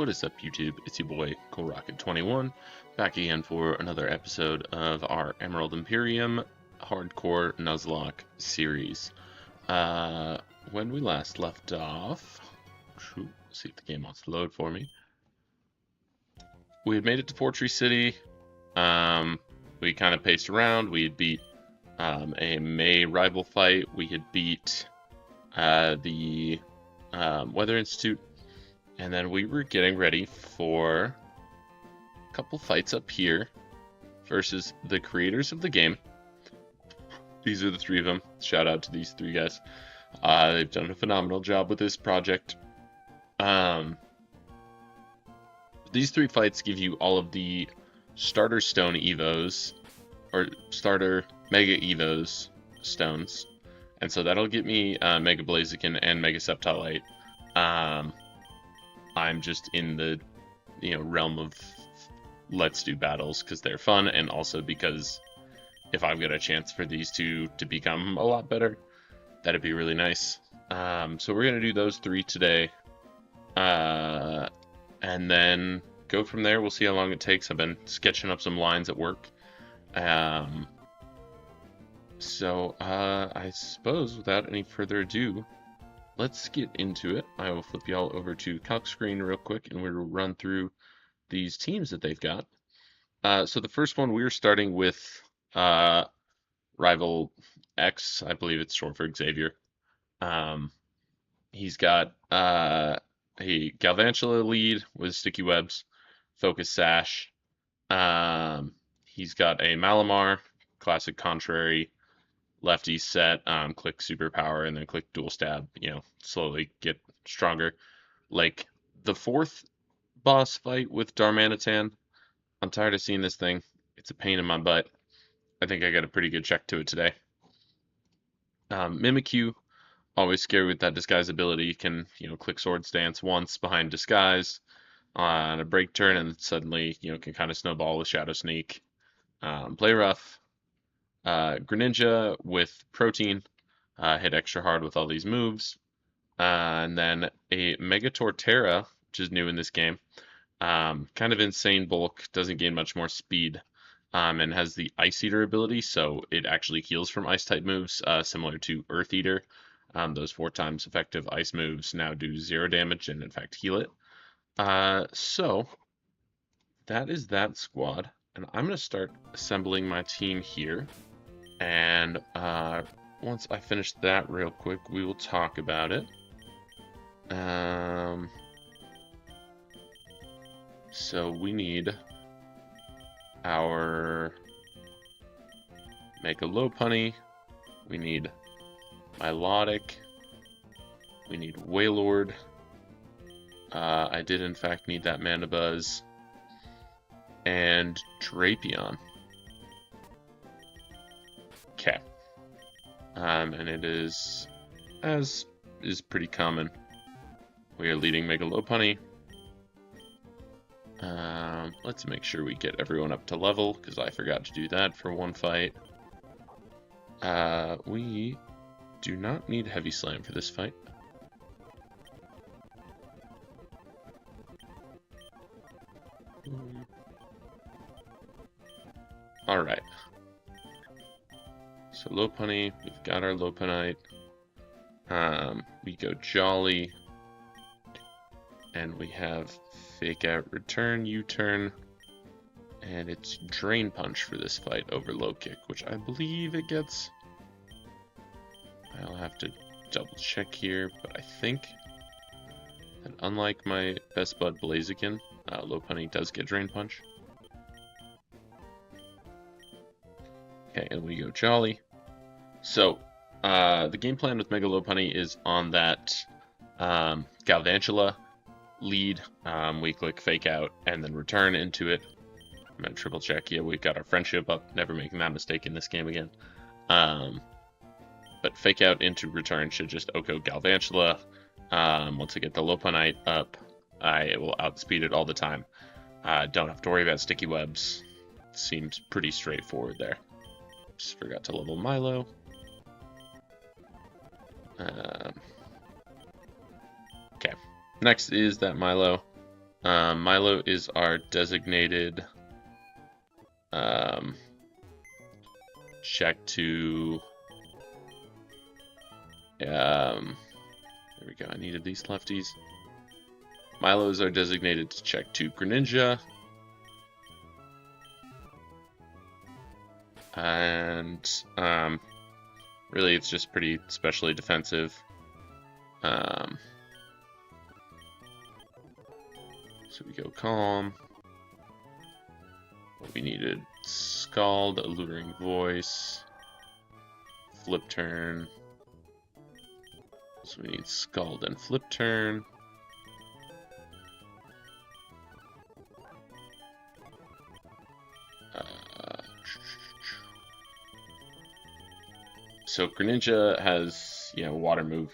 What is up, YouTube? It's your boy, CoolRocket21, back again for another episode of our Emerald Imperium Hardcore Nuzlocke series. When we last left off, let's see if the game wants to load for me. We had made it to Fortress City. We kind of paced around. We had beat a May rival fight. We had beat the Weather Institute. And then we were getting ready for a couple fights up here versus the creators of the game. These are the three of them. Shout out to these three guys. They've done a phenomenal job with this project. These three fights give you all of the starter stone evos, or starter mega evos stones. And so that'll get me Mega Blaziken and Mega Septolite. I'm just in the, realm of let's do battles because they're fun, and also because if I've got a chance for these two to become a lot better, that'd be really nice. So we're gonna do those three today, and then go from there. We'll see how long it takes. I've been sketching up some lines at work. So I suppose without any further ado, let's get into it. I will flip y'all over to calc screen real quick, and we'll run through these teams that they've got. So the first one, we're starting with Rival X. I believe it's short for Xavier. He's got a Galvantula lead with Sticky Webs, Focus Sash. He's got a Malamar, Classic Contrary, lefty set, click superpower, and then click dual stab, slowly get stronger. Like the fourth boss fight with Darmanitan, I'm tired of seeing this thing. It's a pain in my butt. I think I got a pretty good check to it today. Mimikyu, always scary with that disguise ability. Can, click Swords Dance once behind disguise on a break turn, and suddenly, can kind of snowball with Shadow Sneak. Play rough. Greninja with Protein, hit extra hard with all these moves. And then a Mega Torterra, which is new in this game. Kind of insane bulk, doesn't gain much more speed, and has the Ice Eater ability, so it actually heals from Ice-type moves, similar to Earth Eater. Those 4 times effective Ice moves now do 0 damage and, in fact, heal it. So, that is that squad. And I'm going to start assembling my team here. And once I finish that real quick, we will talk about it. So we need our Mega Lopunny, we need Milotic, we need Wailord. I did in fact need that Mana Buzz, and Drapion. Okay. And it is, as is pretty common, we are leading Mega Lopunny. Let's make sure we get everyone up to level, because I forgot to do that for one fight. We do not need Heavy Slam for this fight. Alright. So Lopunny, we've got our Lopunite. We go Jolly. And we have Fake Out, Return, U-Turn. And it's Drain Punch for this fight over Low Kick, which I believe it gets. I'll have to double check here, but I think that unlike my Best Bud Blaziken, Lopunny does get Drain Punch. Okay, and we go Jolly. So, the game plan with Mega Lopunny is on that Galvantula lead. We click Fake Out and then Return into it. I'm gonna triple check. Yeah, we've got our friendship up. Never making that mistake in this game again. But Fake Out into Return should just Oko Galvantula. Once I get the Lopunite up, I will outspeed it all the time. Don't have to worry about Sticky Webs. Seems pretty straightforward there. Just forgot to level Milo. Okay. Next is that Milo. Milo is our designated check to. There we go. I needed these lefties. Milo is our designated to check to Greninja. And really, it's just pretty specially defensive. So we go Calm. What we needed: Scald, Alluring Voice, Flip Turn. So we need Scald and Flip Turn. So Greninja has, Water Move,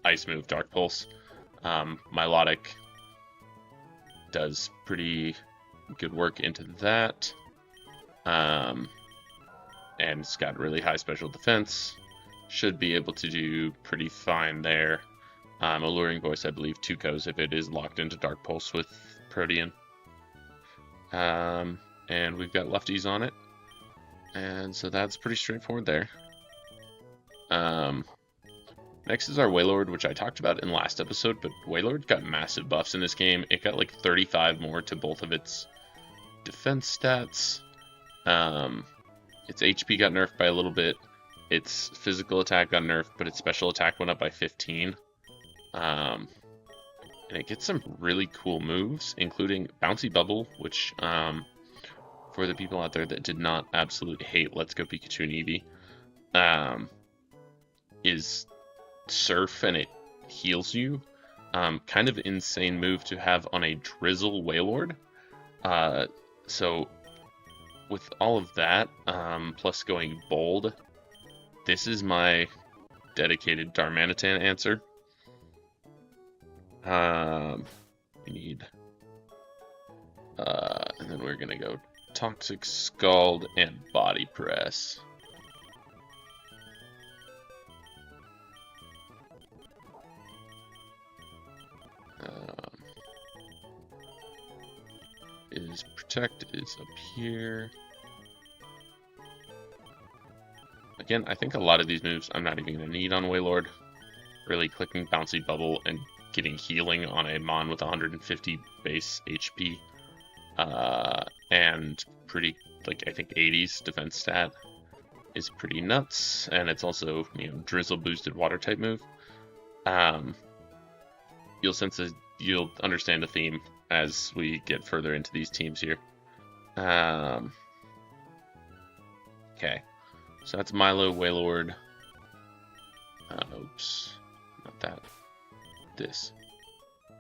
Ice Move, Dark Pulse. Milotic does pretty good work into that. And it's got really high special defense. Should be able to do pretty fine there. Alluring Voice, I believe, 2 goes if it is locked into Dark Pulse with Protean. And we've got lefties on it. And so that's pretty straightforward there. Next is our Wailord, which I talked about in last episode, but Wailord got massive buffs in this game. It got like 35 more to both of its defense stats. Its HP got nerfed by a little bit. Its physical attack got nerfed, but its special attack went up by 15. And it gets some really cool moves, including Bouncy Bubble, which, for the people out there that did not absolutely hate Let's Go Pikachu and Eevee, is Surf, and it heals you. Kind of insane move to have on a Drizzle Wailord. So with all of that, plus going bold, this is my dedicated Darmanitan answer. We need, and then we're gonna go Toxic Scald and Body Press. Is Protect is up here. Again, I think a lot of these moves I'm not even going to need on Wailord. Really clicking Bouncy Bubble and getting healing on a Mon with 150 base HP. And pretty, I think 80s defense stat is pretty nuts. And it's also, Drizzle boosted water type move. You'll understand the theme as we get further into these teams here. Okay. So that's Milo, Wailord. Oops. Not that. This.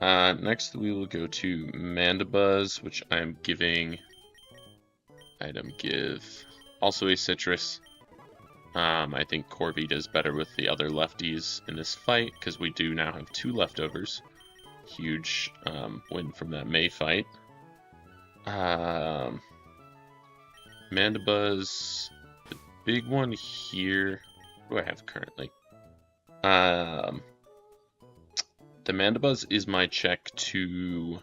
Next we will go to Mandibuzz, which I'm giving item give. Also a citrus. I think Corby does better with the other lefties in this fight, because we do now have 2 leftovers. Huge win from that May fight. Mandibuzz, the big one here. What do I have currently? The Mandibuzz is my check to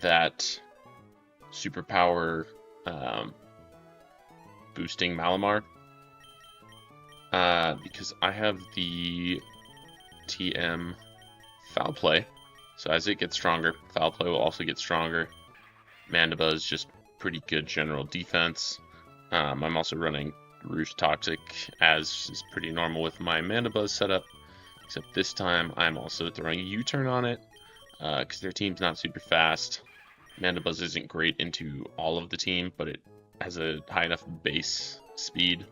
that superpower boosting Malamar. Because I have the TM Foul Play, so as it gets stronger, Foul Play will also get stronger. Mandibuzz just pretty good general defense. I'm also running Roost Toxic, as is pretty normal with my Mandibuzz setup, except this time I'm also throwing a U-turn on it, because their team's not super fast. Mandibuzz isn't great into all of the team, but it has a high enough base speed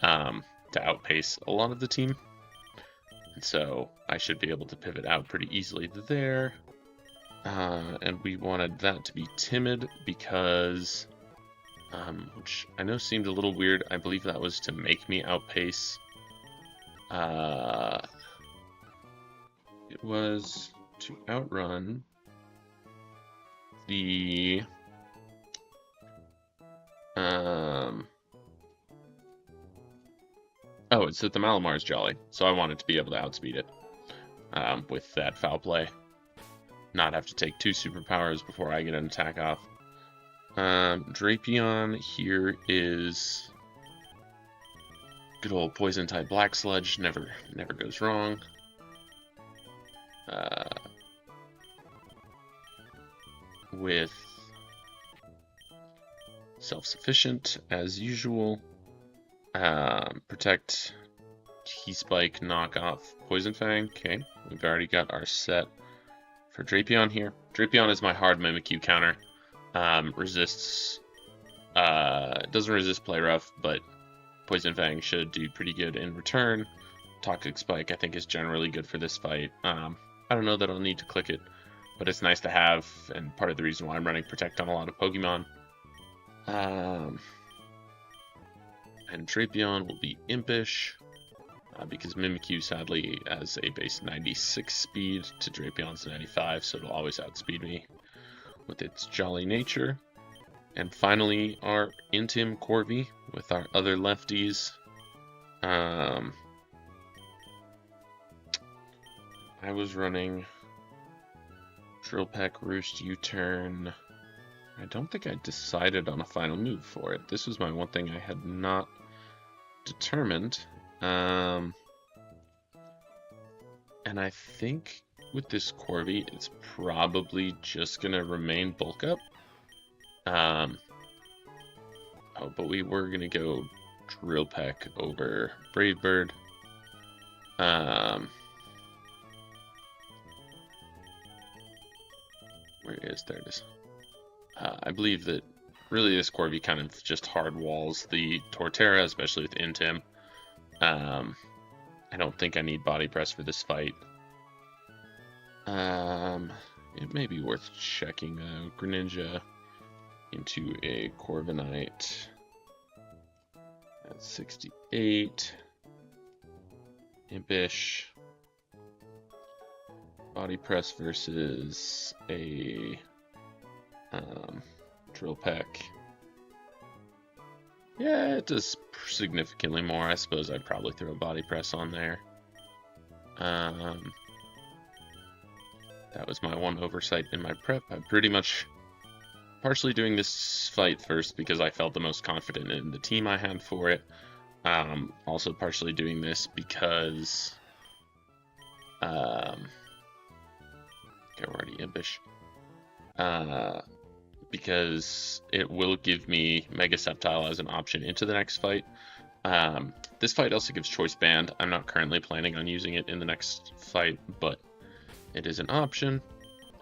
to outpace a lot of the team. And so I should be able to pivot out pretty easily there. And we wanted that to be timid because, which I know seemed a little weird. I believe that was to make me outpace. It was to outrun the oh, it's that the Malamar's jolly, so I wanted to be able to outspeed it. with that foul play. Not have to take 2 superpowers before I get an attack off. Drapion here is good old poison type black sludge, never goes wrong. With self-sufficient as usual. Protect, T-Spike, knock off Poison Fang. Okay, we've already got our set for Drapion here. Drapion is my hard Mimikyu counter. Resists, doesn't resist Play Rough, but Poison Fang should do pretty good in return. Toxic Spike I think is generally good for this fight. I don't know that I'll need to click it, but it's nice to have, and part of the reason why I'm running Protect on a lot of Pokemon. And Drapion will be Impish, because Mimikyu sadly has a base 96 speed to Drapion's 95, so it'll always outspeed me with its jolly nature. And finally, our Intim Corvi with our other lefties. I was running Drill Peck, Roost, U-Turn. I don't think I decided on a final move for it. This was my one thing I had not determined. And I think with this Corvi, it's probably just going to remain bulk up. Oh, but we were going to go Drill Peck over Brave Bird. Where is there? It is. I believe that really this Corvi kind of just hard walls the Torterra, especially with Intim. I don't think I need Body Press for this fight. It may be worth checking though. Greninja into a Corviknight at 68. Impish. Body Press versus a Drill Peck. Yeah, it does significantly more. I suppose I'd probably throw a Body Press on there. That was my one oversight in my prep. I'm pretty much partially doing this fight first because I felt the most confident in the team I had for it. Also partially doing this because okay, we're already Impish. Because it will give me Mega Sceptile as an option into the next fight. This fight also gives Choice Band. I'm not currently planning on using it in the next fight, but it is an option.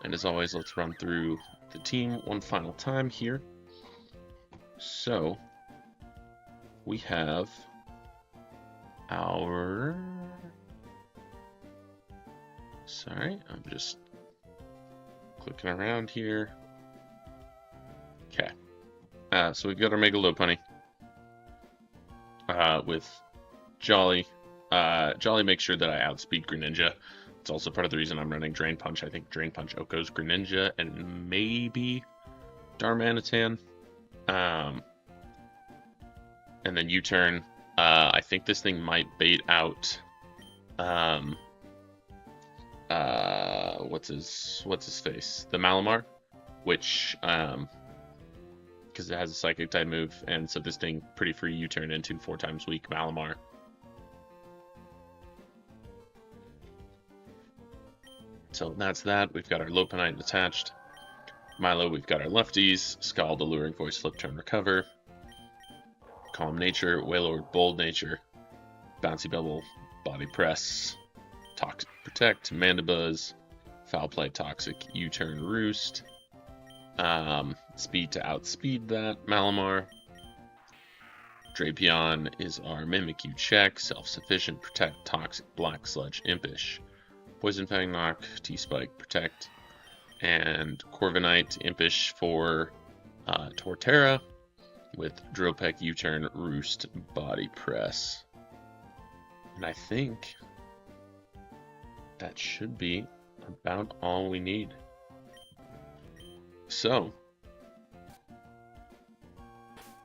And as always, let's run through the team one final time here. So, we have our... Sorry, I'm just clicking around here. Okay, so we've got our Mega Lopunny with Jolly. Jolly makes sure that I outspeed Greninja. It's also part of the reason I'm running Drain Punch. I think Drain Punch outgoes Greninja and maybe Darmanitan. And then U-Turn. I think this thing might bait out. What's his face? The Malamar, which because it has a Psychic type move, and so this thing pretty free U-Turn into 4 times weak Malamar. So that's that. We've got our Lopunite attached. Milo, we've got our lefties. Scald, Alluring Voice, Flip, Turn, Recover. Calm Nature, Wailord, Bold Nature. Bouncy Bubble, Body Press. Toxic Protect, Mandibuzz. Foul Play, Toxic, U-Turn, Roost. Speed to outspeed that, Malamar. Drapion is our Mimikyu check. Self-sufficient, Protect, Toxic, Black Sludge, Impish. Poison Fang, Knock, T-Spike, Protect, and Corviknight, Impish for Torterra, with Drill Peck, U-Turn, Roost, Body Press. And I think that should be about all we need. So,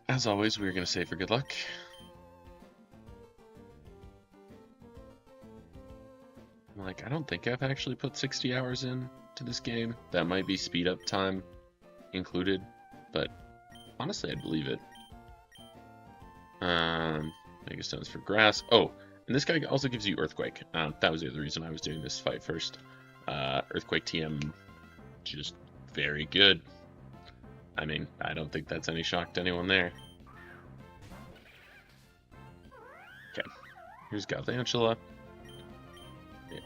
as always, we're going to say for good luck. Like, I don't think I've actually put 60 hours in to this game. That might be speed up time included, but honestly, I'd believe it. Mega Stones for grass. Oh, and this guy also gives you Earthquake. That was the other reason I was doing this fight first. Earthquake TM, just very good. I mean, I don't think that's any shock to anyone there. Okay, here's Galvantula.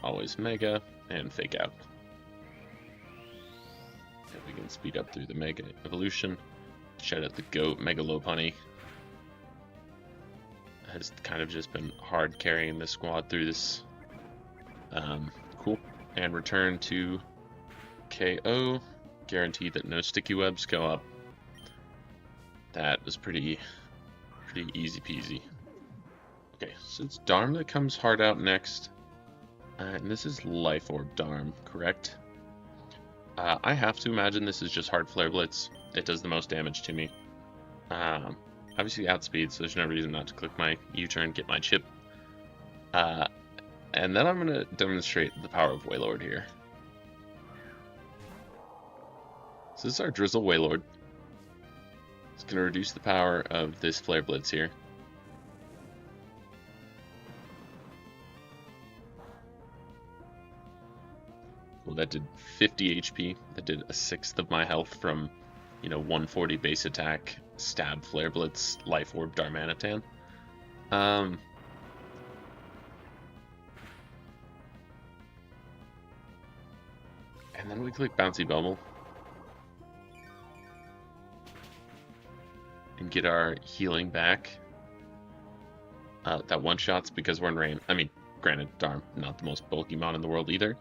Always Mega and Fake Out. And we can speed up through the Mega Evolution. Shout out the GOAT, Mega Lopunny. Has kind of just been hard carrying the squad through this. Cool. And return to KO. Guaranteed that no sticky webs go up. That was pretty easy peasy. Okay, so it's Darm that comes hard out next. And this is Life Orb Darm, correct? I have to imagine this is just hard Flare Blitz. It does the most damage to me. Obviously outspeed, so there's no reason not to click my U-turn, get my chip. And then I'm going to demonstrate the power of Wailord here. So this is our Drizzle Wailord. It's going to reduce the power of this Flare Blitz here. Well, that did 50 HP. That did a sixth of my health from, 140 base attack, stab, Flare Blitz, Life Orb, Darmanitan. And then we click Bouncy Bubble. And get our healing back. That one-shots because we're in rain. I mean, granted, Darm, not the most bulky mon in the world either.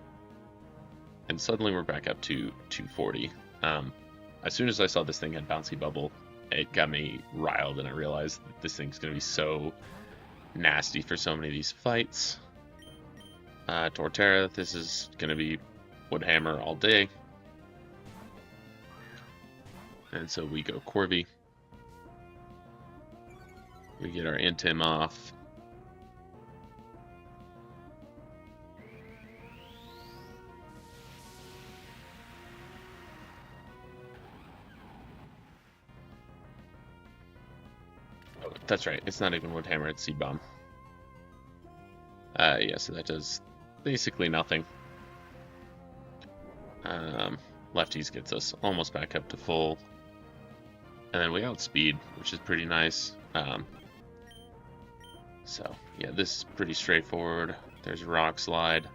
And suddenly we're back up to 240. As soon as I saw this thing had Bouncy Bubble, it got me riled, and I realized that this thing's going to be so nasty for so many of these fights. Torterra, this is going to be Woodhammer all day. And so we go Corvi. We get our Intim off. Oh, that's right, it's not even Woodhammer, it's Seed Bomb. Yeah, so that does basically nothing. Lefties gets us almost back up to full. And then we outspeed, which is pretty nice. So, yeah, this is pretty straightforward. There's Rock Slide.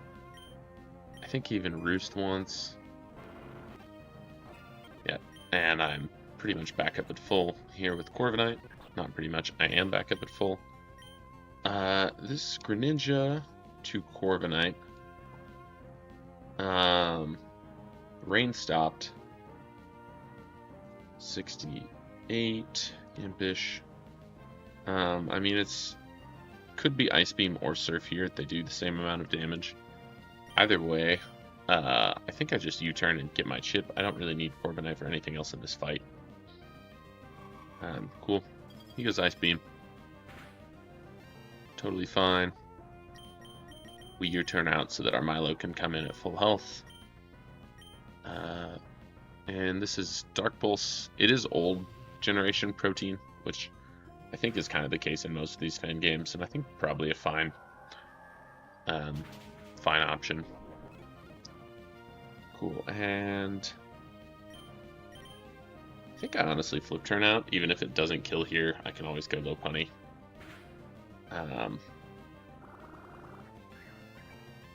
I think he even Roost once. Yeah, and I'm pretty much back up at full here with Corviknight. Not pretty much, I am back up at full. This Greninja to Corviknight. Rain stopped. 68 Impish. I mean, it's could be Ice Beam or Surf here. They do the same amount of damage. Either way, I think I just U-turn and get my chip. I don't really need Corviknight for anything else in this fight. Cool. He goes Ice Beam. Totally fine. We U-turn out so that our Milo can come in at full health. And this is Dark Pulse. It is old generation protein, which I think is kind of the case in most of these fan games, and I think probably a fine option. Cool, and I think I honestly flip turn out. Even if it doesn't kill here, I can always go Lopunny. I'm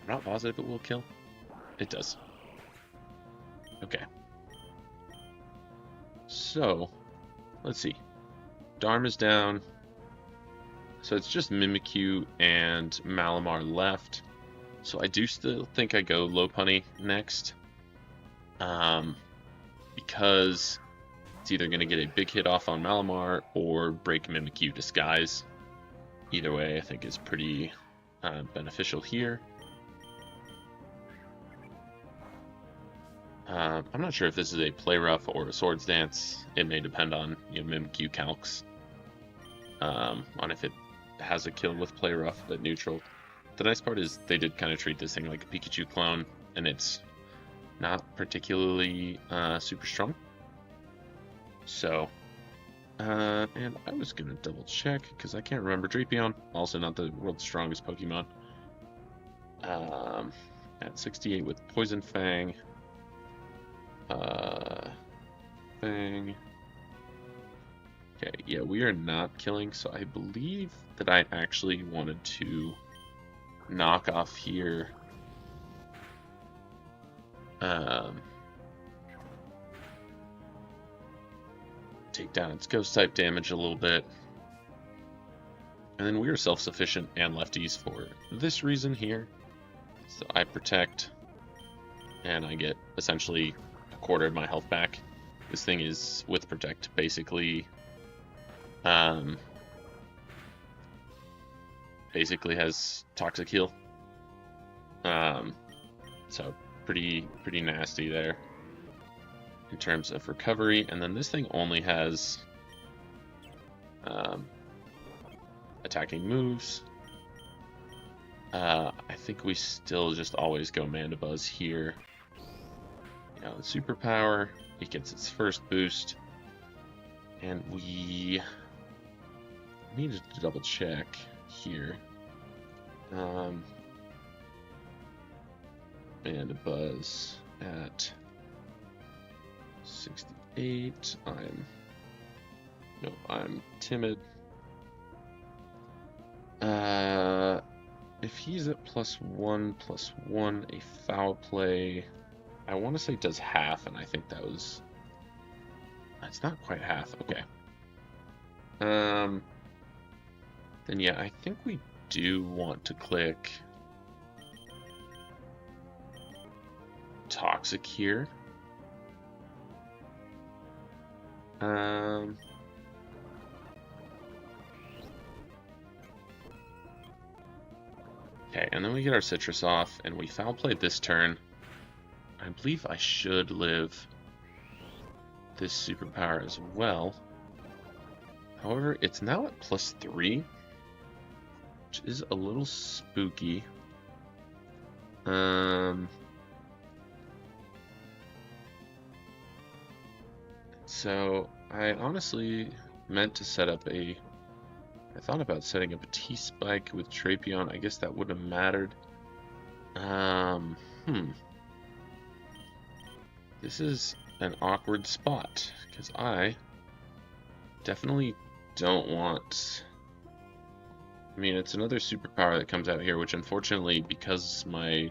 not positive it will kill. It does. Okay. So, let's see. Darm is down. So it's just Mimikyu and Malamar left. So I do still think I go Lopunny next. Because it's either going to get a big hit off on Malamar or break Mimikyu Disguise. Either way, I think is pretty beneficial here. I'm not sure if this is a Play Rough or a Swords Dance. It may depend on Mimikyu calcs. On if it has a kill with Play Rough but neutral. the nice part is they did kind of treat this thing like a Pikachu clone, and it's not particularly super strong. So, and I was gonna double check because I can't remember. Drapion, also not the world's strongest Pokemon. At 68 with Poison Fang. Fang. Okay, yeah, we are not killing, so I believe that I actually wanted to knock off here. Take down its ghost type damage a little bit. And then we are self-sufficient and lefties for this reason here. So I protect, and I get essentially a quarter of my health back. This thing is, with protect, basically has toxic heal. So pretty nasty there in terms of recovery. And then this thing only has attacking moves. I think we still just always go Mandibuzz here. You know, the superpower, it gets its first boost. And we need to double check here. Mandibuzz at 68. I'm timid. If he's at +1/+1, a foul play, I want to say does half, and I think that was... It's not quite half, okay. Then yeah, I think we do want to click Toxic here. Okay, and then we get our Citrus off, and we foul play this turn. I believe I should live this superpower as well. However, it's now at +3, which is a little spooky. So I honestly meant to set up I thought about setting up a T-Spike with Drapion. I guess that wouldn't have mattered. This is an awkward spot, because I definitely don't want... I mean, it's another superpower that comes out here, which unfortunately, because my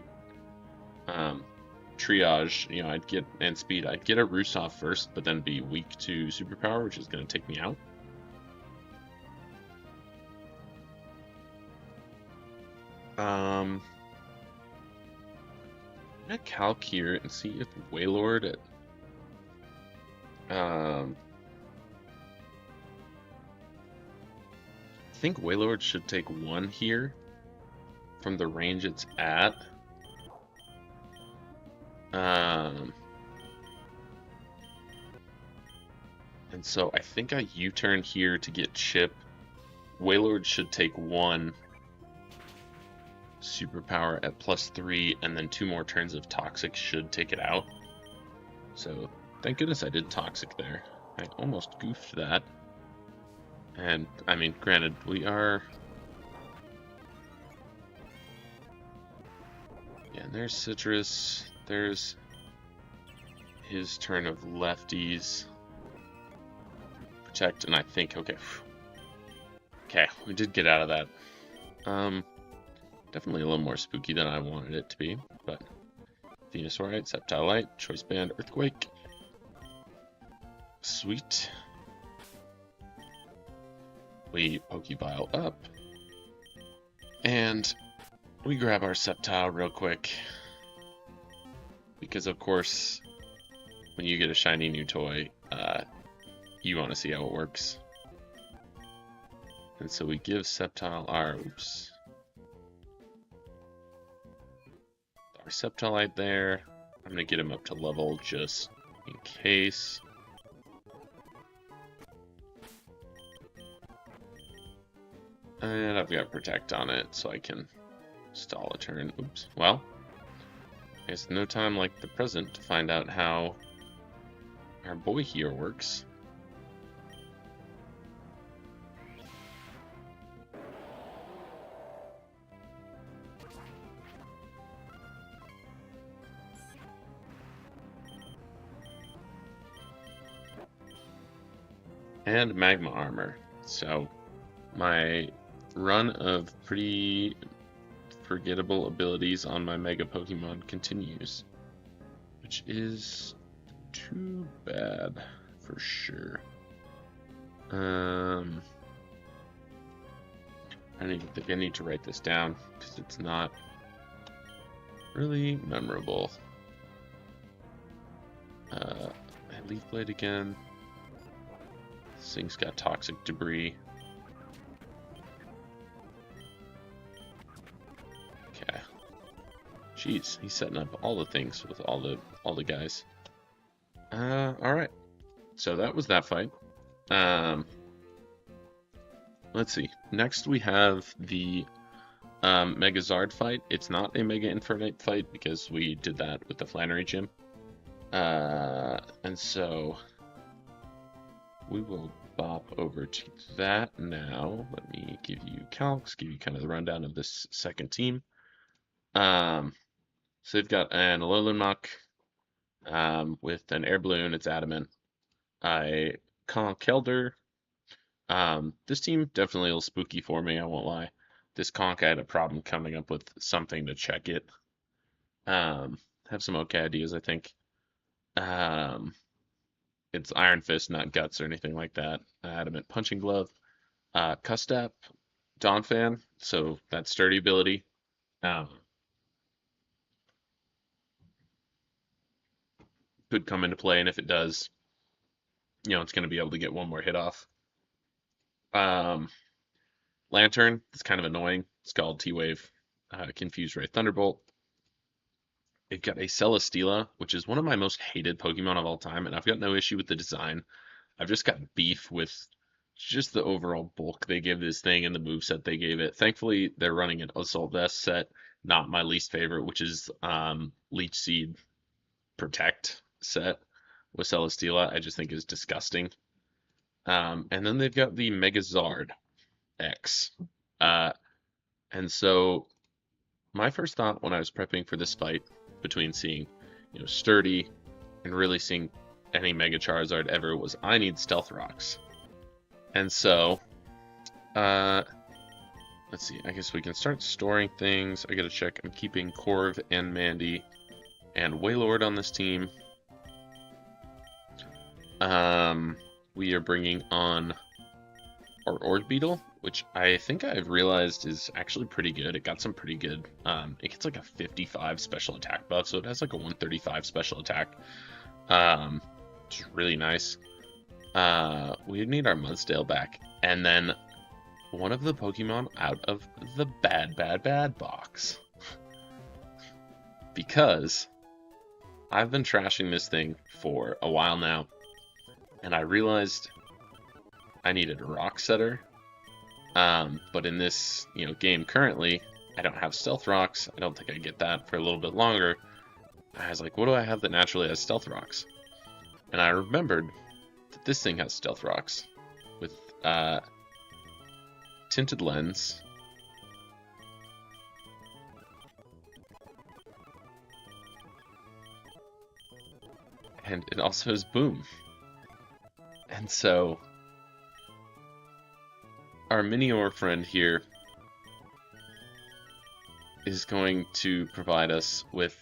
triage, you know, and speed, I'd get a Rusoff first, but then be weak to superpower, which is going to take me out. I'm gonna calc here and see if Wailord I think Wailord should take 1 here from the range it's at. And so I think I U-turn here to get Chip. Wailord should take 1 superpower at +3, and then 2 more turns of Toxic should take it out. So thank goodness I did Toxic there. I almost goofed that. And I mean, granted, we are... Yeah, and there's Citrus. There's his turn of lefties. Protect, and I think, okay. Okay, we did get out of that. Definitely a little more spooky than I wanted it to be, but Venusaurite, Sceptile Light, Choice Band, Earthquake. Sweet. We Pokebile up, and we grab our Sceptile real quick, because of course, when you get a shiny new toy, you want to see how it works. And so we give Sceptile our Sceptilite there. I'm going to get him up to level just in case. And I've got Protect on it, so I can Stall a turn. Oops. Well, there's no time like the present to find out how our boy here works. And magma armor. So my run of pretty forgettable abilities on my Mega Pokemon continues, which is too bad for sure. I don't even think I need to write this down because it's not really memorable. Leaf Blade again. This thing's got toxic debris. Okay. Jeez, he's setting up all the things with all the guys. Alright. So that was that fight. Let's see. Next we have the Megazard fight. It's not a Mega Infernape fight because we did that with the Flannery Gym. And so we will bop over to that now. Let me give you calcs, give you kind of the rundown of this second team. So they've got an Alolan Muck with an Air Balloon, it's Adamant. I Conk Kelder. This team definitely a little spooky for me, I won't lie. This Conk, I had a problem coming up with something to check it. Have some okay ideas, I think. It's Iron Fist, not Guts or anything like that. Adamant Punching Glove. Custap, Donphan, so that sturdy ability. Could come into play, and if it does, it's going to be able to get one more hit off. Lantern, it's kind of annoying. It's called T-Wave. Confuse Ray Thunderbolt. They've got a Celesteela, which is one of my most hated Pokemon of all time, and I've got no issue with the design. I've just got beef with just the overall bulk they give this thing and the moveset they gave it. Thankfully, they're running an Assault Vest set, not my least favorite, which is Leech Seed Protect set with Celesteela. I just think is disgusting. And then they've got the Megazard X. And so my first thought when I was prepping for this fight, between seeing, Sturdy and really seeing any Mega Charizard ever, was I need Stealth Rocks. And so, let's see, I guess we can start storing things. I gotta check, I'm keeping Corv and Mandy and Wailord on this team. We are bringing on our Orbeetle, which I think I've realized is actually pretty good. It got some pretty good, it gets like a 55 special attack buff, so it has like a 135 special attack, which is really nice. We need our Mudsdale back, and then one of the Pokemon out of the bad box. Because I've been trashing this thing for a while now, and I realized I needed a Rock Setter. But in this, game currently, I don't have Stealth Rocks. I don't think I get that for a little bit longer. I was like, what do I have that naturally has Stealth Rocks? And I remembered that this thing has Stealth Rocks with Tinted Lens. And it also has Boom. And so our Minior friend here is going to provide us with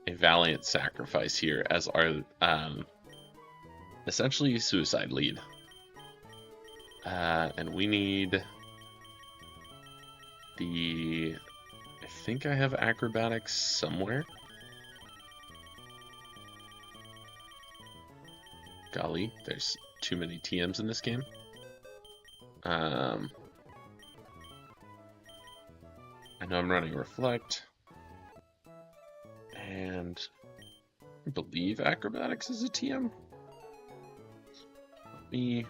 a valiant sacrifice here as our essentially suicide lead. And we need I think I have acrobatics somewhere. Golly, there's too many TMs in this game. I know I'm running Reflect, and I believe Acrobatics is a TM. Let me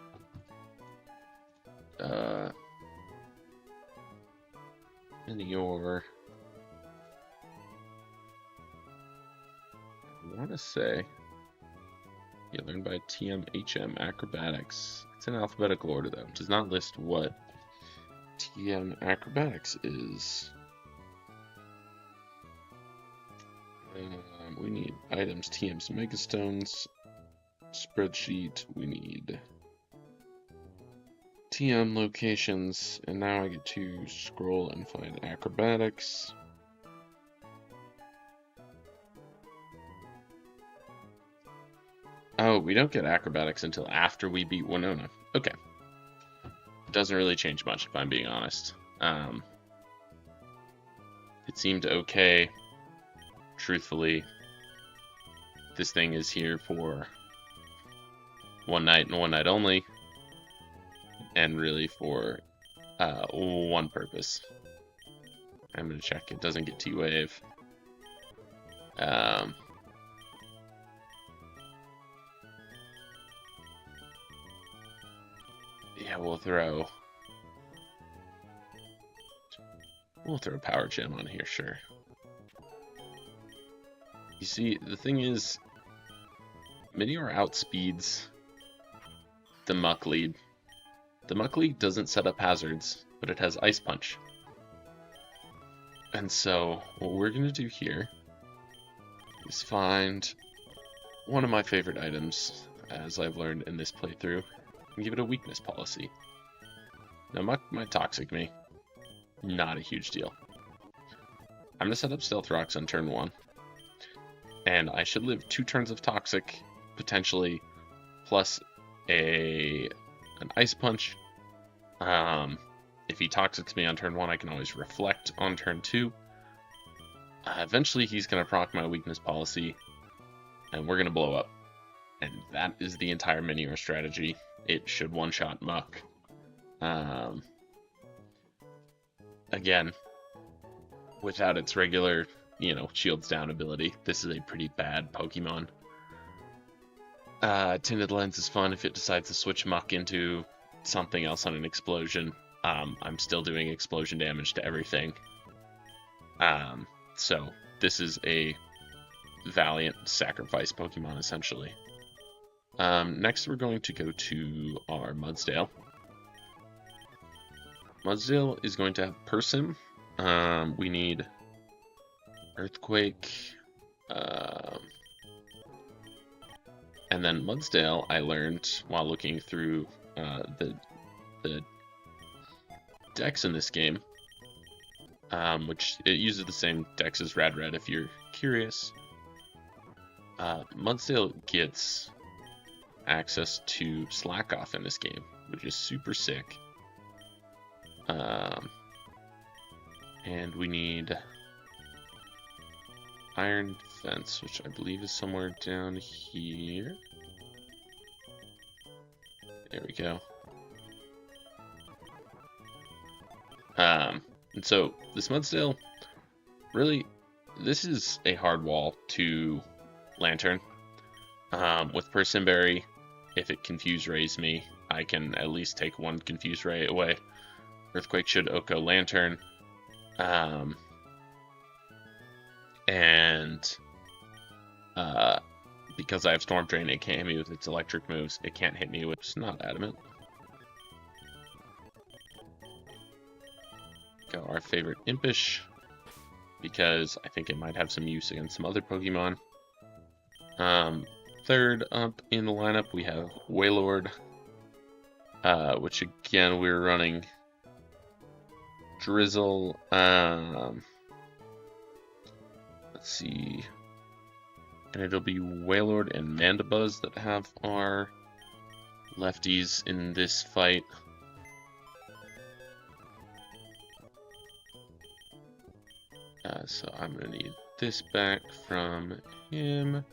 in your want to say you learn by TM HM Acrobatics. It's in alphabetical order though. It does not list what TM Acrobatics is. We need items, TM's Megastones, spreadsheet, we need TM locations, and now I get to scroll and find acrobatics. Oh, we don't get acrobatics until after we beat Winona. Okay. Doesn't really change much if I'm being honest. It seemed okay. Truthfully, this thing is here for one night and one night only, and really for one purpose. I'm gonna check it doesn't get T-Wave. Yeah, we'll throw Power Gem on here, sure. You see, the thing is, Minior outspeeds the Muck Lead. The Muck Lead doesn't set up hazards, but it has Ice Punch. And so, what we're going to do here is find one of my favorite items, as I've learned in this playthrough, and give it a weakness policy. Now, Muck might Toxic me. Not a huge deal. I'm going to set up Stealth Rocks on turn 1. And I should live 2 turns of Toxic, potentially, plus an Ice Punch. If he Toxics me on turn 1, I can always Reflect on turn 2. Eventually, he's going to proc my weakness policy, and we're going to blow up. And that is the entire Minior strategy. It should one-shot Muck. Again, without its regular, shields down ability, this is a pretty bad Pokemon. Tinted Lens is fun if it decides to switch Muck into something else on an explosion. I'm still doing explosion damage to everything. So this is a valiant sacrifice Pokemon, essentially. Next, we're going to go to our Mudsdale. Mudsdale is going to have Persim. We need Earthquake. And then Mudsdale, I learned while looking through the decks in this game, which it uses the same decks as Radred if you're curious. Mudsdale gets access to Slack Off in this game, which is super sick. And we need Iron Fence, which I believe is somewhere down here. There we go. And so this Mudsdale, really, this is a hard wall to Lantern. With Persimberry, if it Confuse Rays me, I can at least take one Confuse Ray away. Earthquake should Oko Lantern. Because I have Storm Drain, it can't hit me with its electric moves. It can't hit me with Snot Adamant. Go our favorite Impish, because I think it might have some use against some other Pokemon. Third up in the lineup, we have Wailord, which again, we're running Drizzle. Let's see. And it'll be Wailord and Mandibuzz that have our lefties in this fight. So I'm going to need this back from him.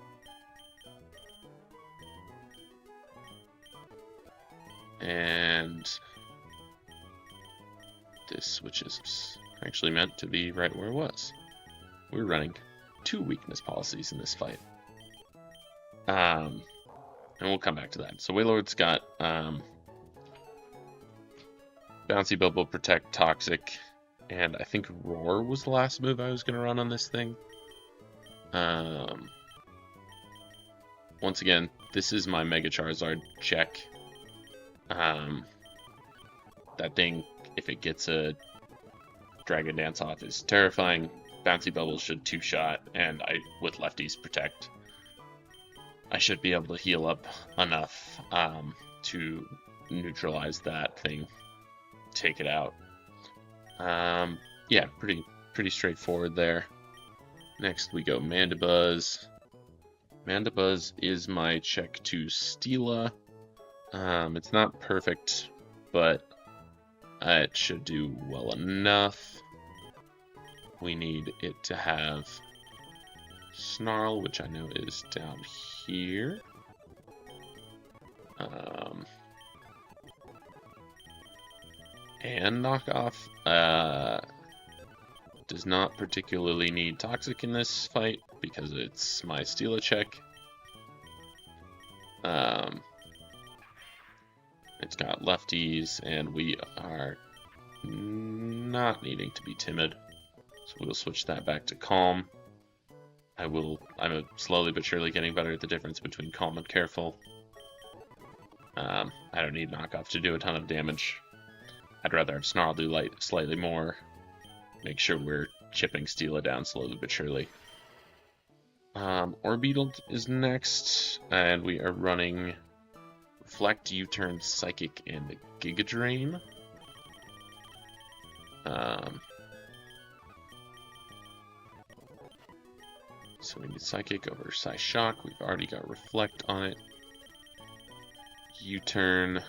And this, which is actually meant to be right where it was. We're running 2 weakness policies in this fight. And we'll come back to that. So Wailord's got Bouncy Bubble, Protect, Toxic, and I think Roar was the last move I was going to run on this thing. once again, this is my Mega Charizard check. That thing, if it gets a Dragon Dance off, is terrifying. Bouncy Bubbles should two-shot, and with lefties protect, I should be able to heal up enough to neutralize that thing, take it out. Yeah, pretty straightforward there. Next we go Mandibuzz. Mandibuzz is my check to Steela. It's not perfect, but it should do well enough. We need it to have Snarl, which I know is down here. And Knockoff does not particularly need Toxic in this fight because it's my Steela check. It's got lefties, and we are not needing to be timid, so we'll switch that back to calm. I'm slowly but surely getting better at the difference between calm and careful. I don't need Knockoff to do a ton of damage. I'd rather have Snarl do slightly more. Make sure we're chipping Steela down slowly but surely. Orbeetle is next, and we are running Reflect, U-Turn, Psychic, and Giga Drain. So we need Psychic over Psyshock. We've already got Reflect on it. U-Turn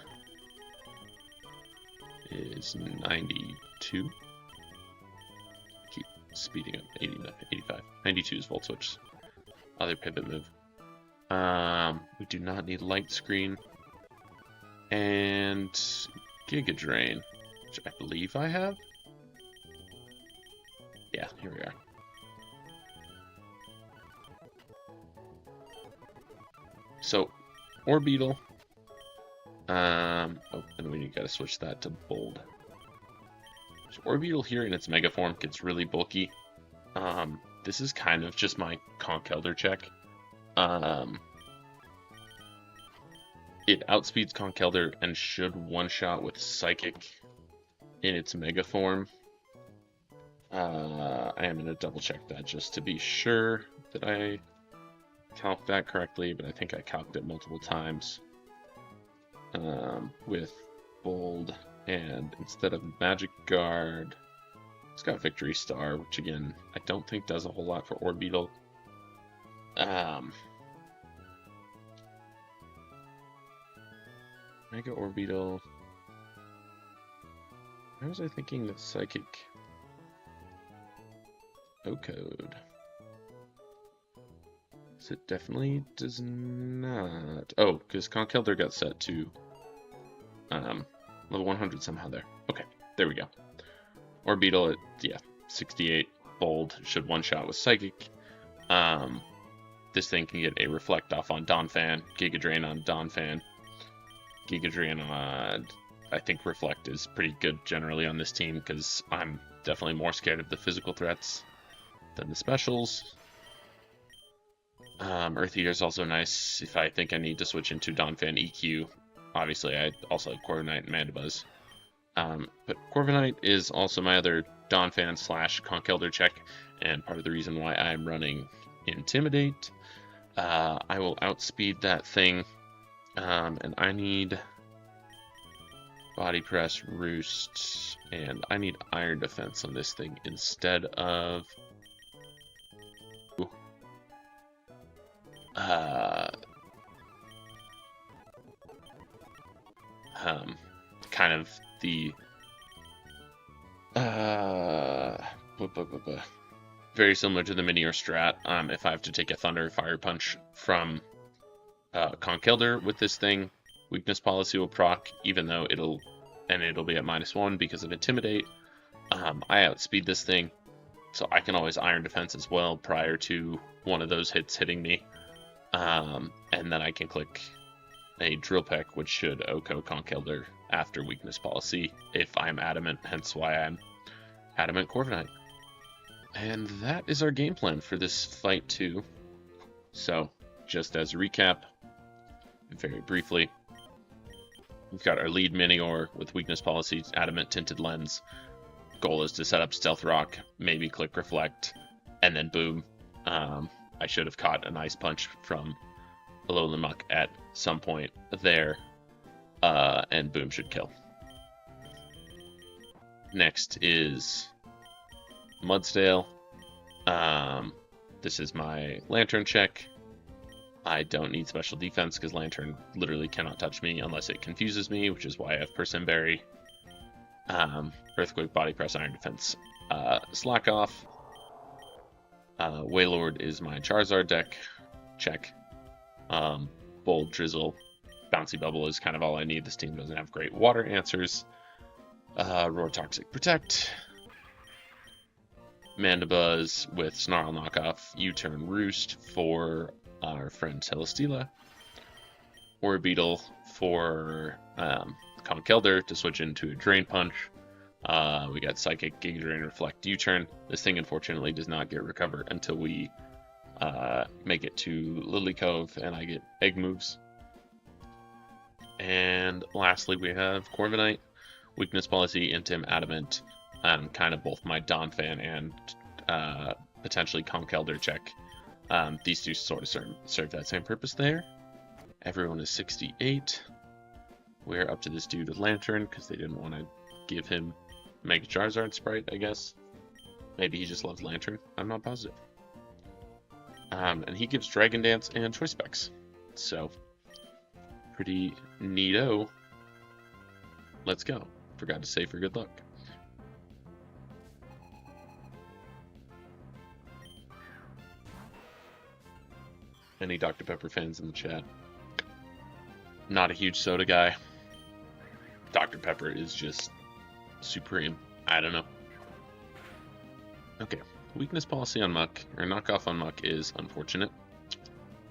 is 92. Keep speeding up. 85. 92 is Volt Switch. Other pivot move. We do not need Light Screen. And Giga Drain, which I believe I have. Yeah, here we are. So, Orbeetle. And we gotta switch that to Bold. So Orbeetle here in its Mega form gets really bulky. This is kind of just my Conkeldurr check. It outspeeds Conkeldurr and should one-shot with Psychic in its Mega form. I am going to double-check that just to be sure that I calced that correctly, but I think I calced it multiple times. With Bold, and instead of Magic Guard, it's got Victory Star, which again, I don't think does a whole lot for Orbeetle. Mega Orbeetle. Why was I thinking that Psychic O-Code? So it definitely does not. Oh, because Conkeldurr got set to level 100 somehow there. Okay, there we go. Orbeetle at, yeah, 68. Bold should one-shot with Psychic. This thing can get a Reflect off on Donphan, Giga Drain on Donphan. Giga Drain on, I think Reflect is pretty good generally on this team because I'm definitely more scared of the physical threats than the specials. Earth Eater is also nice if I think I need to switch into Donphan EQ. Obviously, I also have Corviknight and Mandibuzz. But Corviknight is also my other Donphan / Conkeldurr check, and part of the reason why I'm running Intimidate. I will outspeed that thing, and I need Body Press, Roost, and I need Iron Defense on this thing instead of kind of the very similar to the Minior strat. If I have to take a Thunder Fire Punch from Conkeldurr with this thing, Weakness Policy will proc, even though it'll be at -1 because of Intimidate. I outspeed this thing, so I can always Iron Defense as well prior to one of those hits hitting me. And then I can click a Drill Peck, which should OHKO Conkeldurr after Weakness Policy if I'm adamant, hence why I'm adamant Corviknight. And that is our game plan for this fight too. So, just as a recap, very briefly, we've got our lead Minior with weakness policy, Adamant Tinted Lens. Goal is to set up Stealth Rock, maybe click Reflect, and then boom. I should have caught an Ice Punch from Alolan Muck at some point there, and boom, should kill. Next is Mudsdale. This is my Lantern check. I don't need special defense because Lantern literally cannot touch me unless it confuses me, which is why I have Persim Berry. Earthquake, Body Press, Iron Defense, Slack Off. Wailord is my Charizard deck. Check. Bold, Drizzle, Bouncy Bubble is kind of all I need. This team doesn't have great water answers. Roar, Toxic, Protect. Mandibuzz with Snarl Knockoff, U-Turn, Roost for our friend Celesteela. Orbeetle for Conkeldurr to switch into a Drain Punch. We got Psychic, Giga Drain, Reflect, U-Turn. This thing unfortunately does not get recovered until we make it to Lily Cove and I get Egg Moves. And lastly we have Corviknight, weakness policy, Intim, Adamant. Kind of both my Donphan and potentially Conkeldurr check. These two sort of serve that same purpose there. Everyone is 68. We're up to this dude with Lantern because they didn't want to give him Mega Charizard Sprite, I guess. Maybe he just loves Lantern. I'm not positive. And he gives Dragon Dance and Choice Specs. So, pretty neato. Let's go. Forgot to say for good luck. Any Dr. Pepper fans in the chat? Not a huge soda guy. Dr. Pepper is just supreme. I don't know. Okay, weakness policy on Muck, or knockoff on Muck is unfortunate.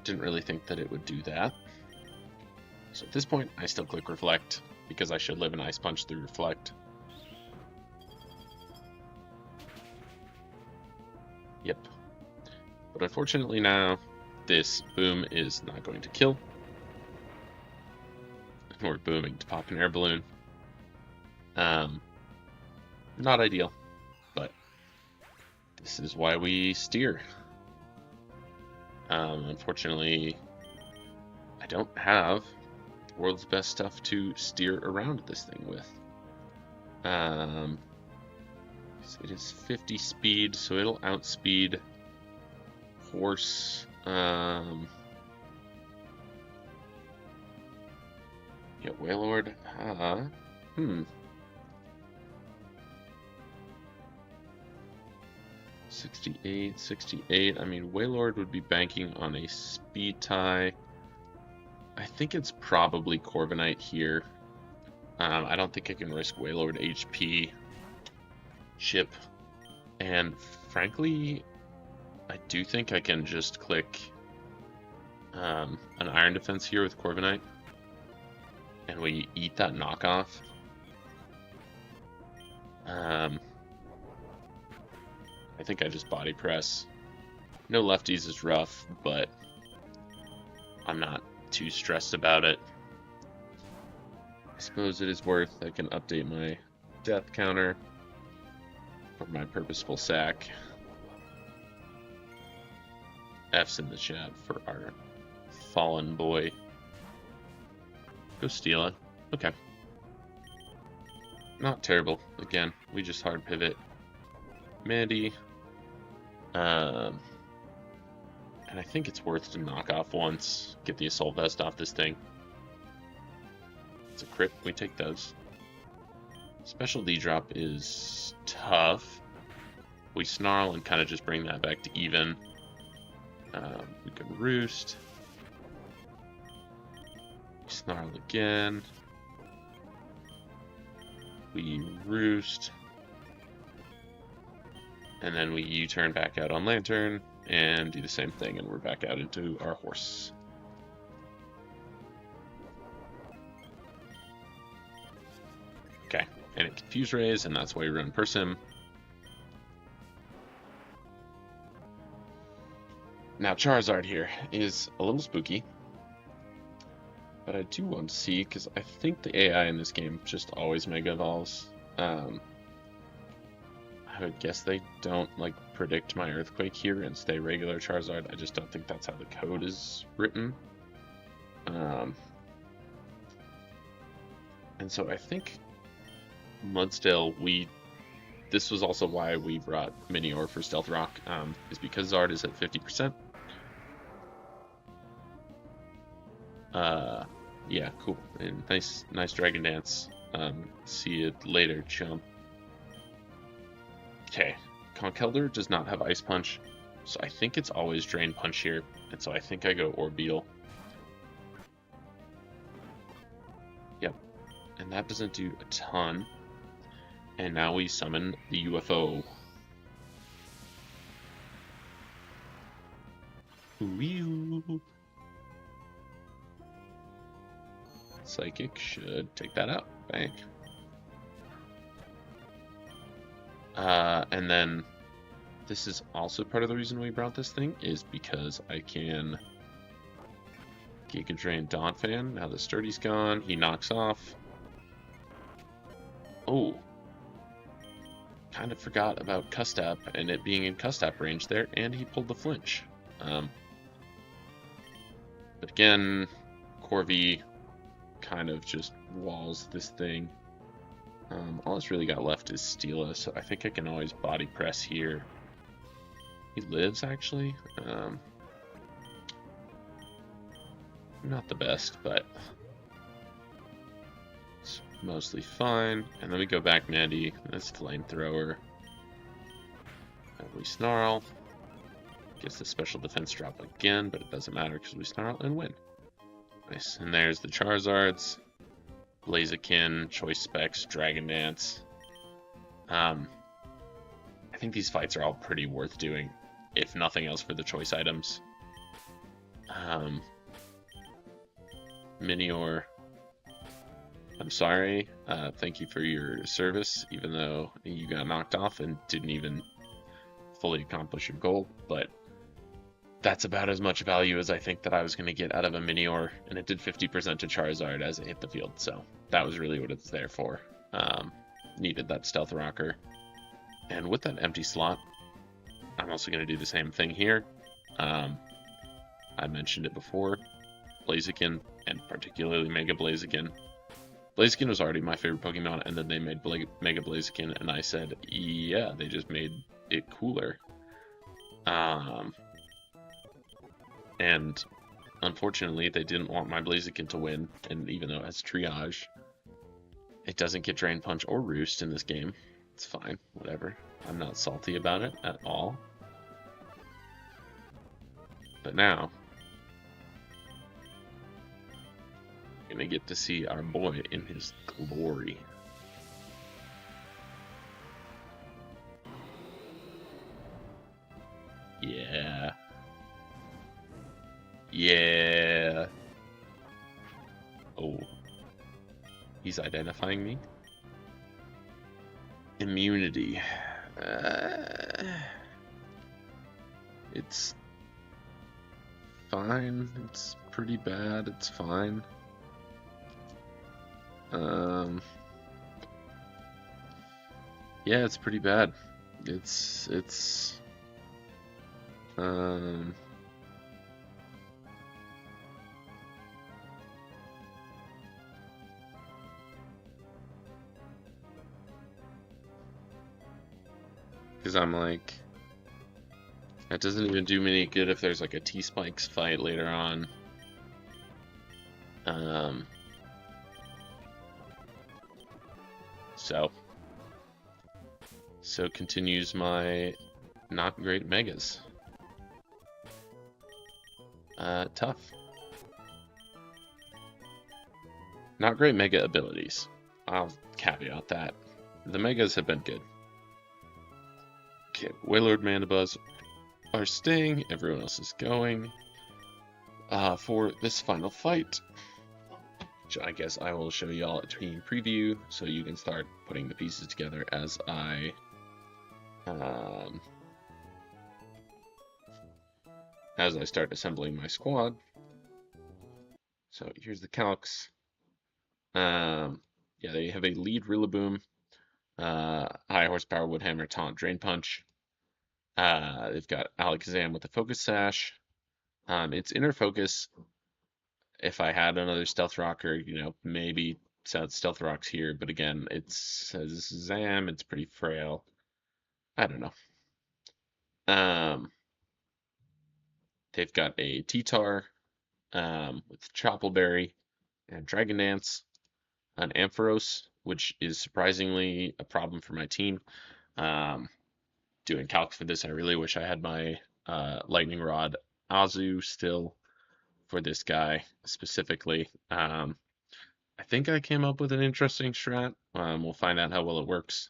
Didn't really think that it would do that. So at this point, I still click Reflect, because I should live an Ice Punch through Reflect. Yep. But unfortunately now, this boom is not going to kill. We're booming to pop an air balloon. Not ideal, but this is why we steer. Unfortunately, I don't have world's best stuff to steer around this thing with. So it is 50 speed, so it'll outspeed Horse. Yeah, Wailord. 68, 68. I mean, Wailord would be banking on a speed tie. I think it's probably Corviknight here. I don't think I can risk Wailord HP chip. And frankly, I do think I can just click an Iron Defense here with Corviknight. And we eat that knockoff. I think I just body press. No lefties is rough, but I'm not too stressed about it. I suppose it is worth. I can update my death counter for my purposeful sack. F's in the chat for our fallen boy. Go steal it. Okay. Not terrible. Again, we just hard pivot. Mandy. And I think it's worth to knock off once. Get the Assault Vest off this thing. It's a crit. We take those. Special D drop is tough. We snarl and kind of just bring that back to even. We can roost. Snarl again. We roost. And then we U-turn back out on Lantern and do the same thing, and we're back out into our horse. Okay, and it Confuse Rays, and that's why we run Persim. Now Charizard here is a little spooky, but I do want to see, because I think the AI in this game just always Mega Evolves. I would guess they don't like predict my Earthquake here and stay regular Charizard. I just don't think that's how the code is written. And so I think Mudsdale, this was also why we brought Minior for Stealth Rock, is because Zard is at 50%. Yeah, cool. And nice Dragon Dance. See you later, chump. Okay, Conkeldurr does not have Ice Punch, so I think it's always Drain Punch here, and so I think I go Orbeetle. Yep, and that doesn't do a ton. And now we summon the UFO. Ooh. Psychic should take that out. Bang. And then this is also part of the reason we brought this thing, is because I can Giga Drain Donphan. Now the Sturdy's gone. He knocks off. Oh. Kind of forgot about Custap and it being in Custap range there, and he pulled the flinch. But again, Corvi kind of just walls this thing. All it's really got left is Steela, so I think I can always body press here. He lives, actually. Not the best, but it's mostly fine. And then we go back Mandy. That's Flamethrower. And we Snarl. Gets the special defense drop again, but it doesn't matter because we Snarl and win. Nice. And there's the Charizards. Blaziken, Choice Specs, Dragon Dance. I think these fights are all pretty worth doing, if nothing else for the choice items. Minior, I'm sorry. Thank you for your service, even though you got knocked off and didn't even fully accomplish your goal, but that's about as much value as I think that I was going to get out of a Minior, and it did 50% to Charizard as it hit the field, so that was really what it's there for. Needed that Stealth Rocker. And with that empty slot, I'm also going to do the same thing here. I mentioned it before, Blaziken, and particularly Mega Blaziken. Blaziken was already my favorite Pokemon, and then they made Mega Blaziken, and I said, yeah, they just made it cooler. And unfortunately, they didn't want my Blaziken to win, and even though it has Triage, it doesn't get Drain Punch or Roost in this game. It's fine, whatever. I'm not salty about it at all. But now, we're gonna get to see our boy in his glory. Yeah. Yeah. Oh. He's identifying me. Immunity. It's fine. It's pretty bad. It's fine. Yeah, it's pretty bad. It's because I'm like, that doesn't even do me any good if there's like a T-Spikes fight later on. So continues my not great Megas. Tough. Not great Mega abilities. I'll caveat that. The Megas have been good. Okay, Wailord, Mandibuzz are staying. Everyone else is going. For this final fight, which I guess I will show y'all a team preview so you can start putting the pieces together as I as I start assembling my squad. So here's the calcs. Yeah, they have a lead Rillaboom, high horsepower Woodhammer, Taunt, Drain Punch. They've got Alakazam with a Focus Sash. Its inner focus, if I had another Stealth Rocker, maybe Stealth Rock's here, but again, it's a Zam, it's pretty frail. I don't know. They've got a T-Tar with Choppleberry and Dragon Dance, an Ampharos, which is surprisingly a problem for my team. Doing calc for this, I really wish I had my Lightning Rod Azu still for this guy specifically. I think I came up with an interesting strat. We'll find out how well it works.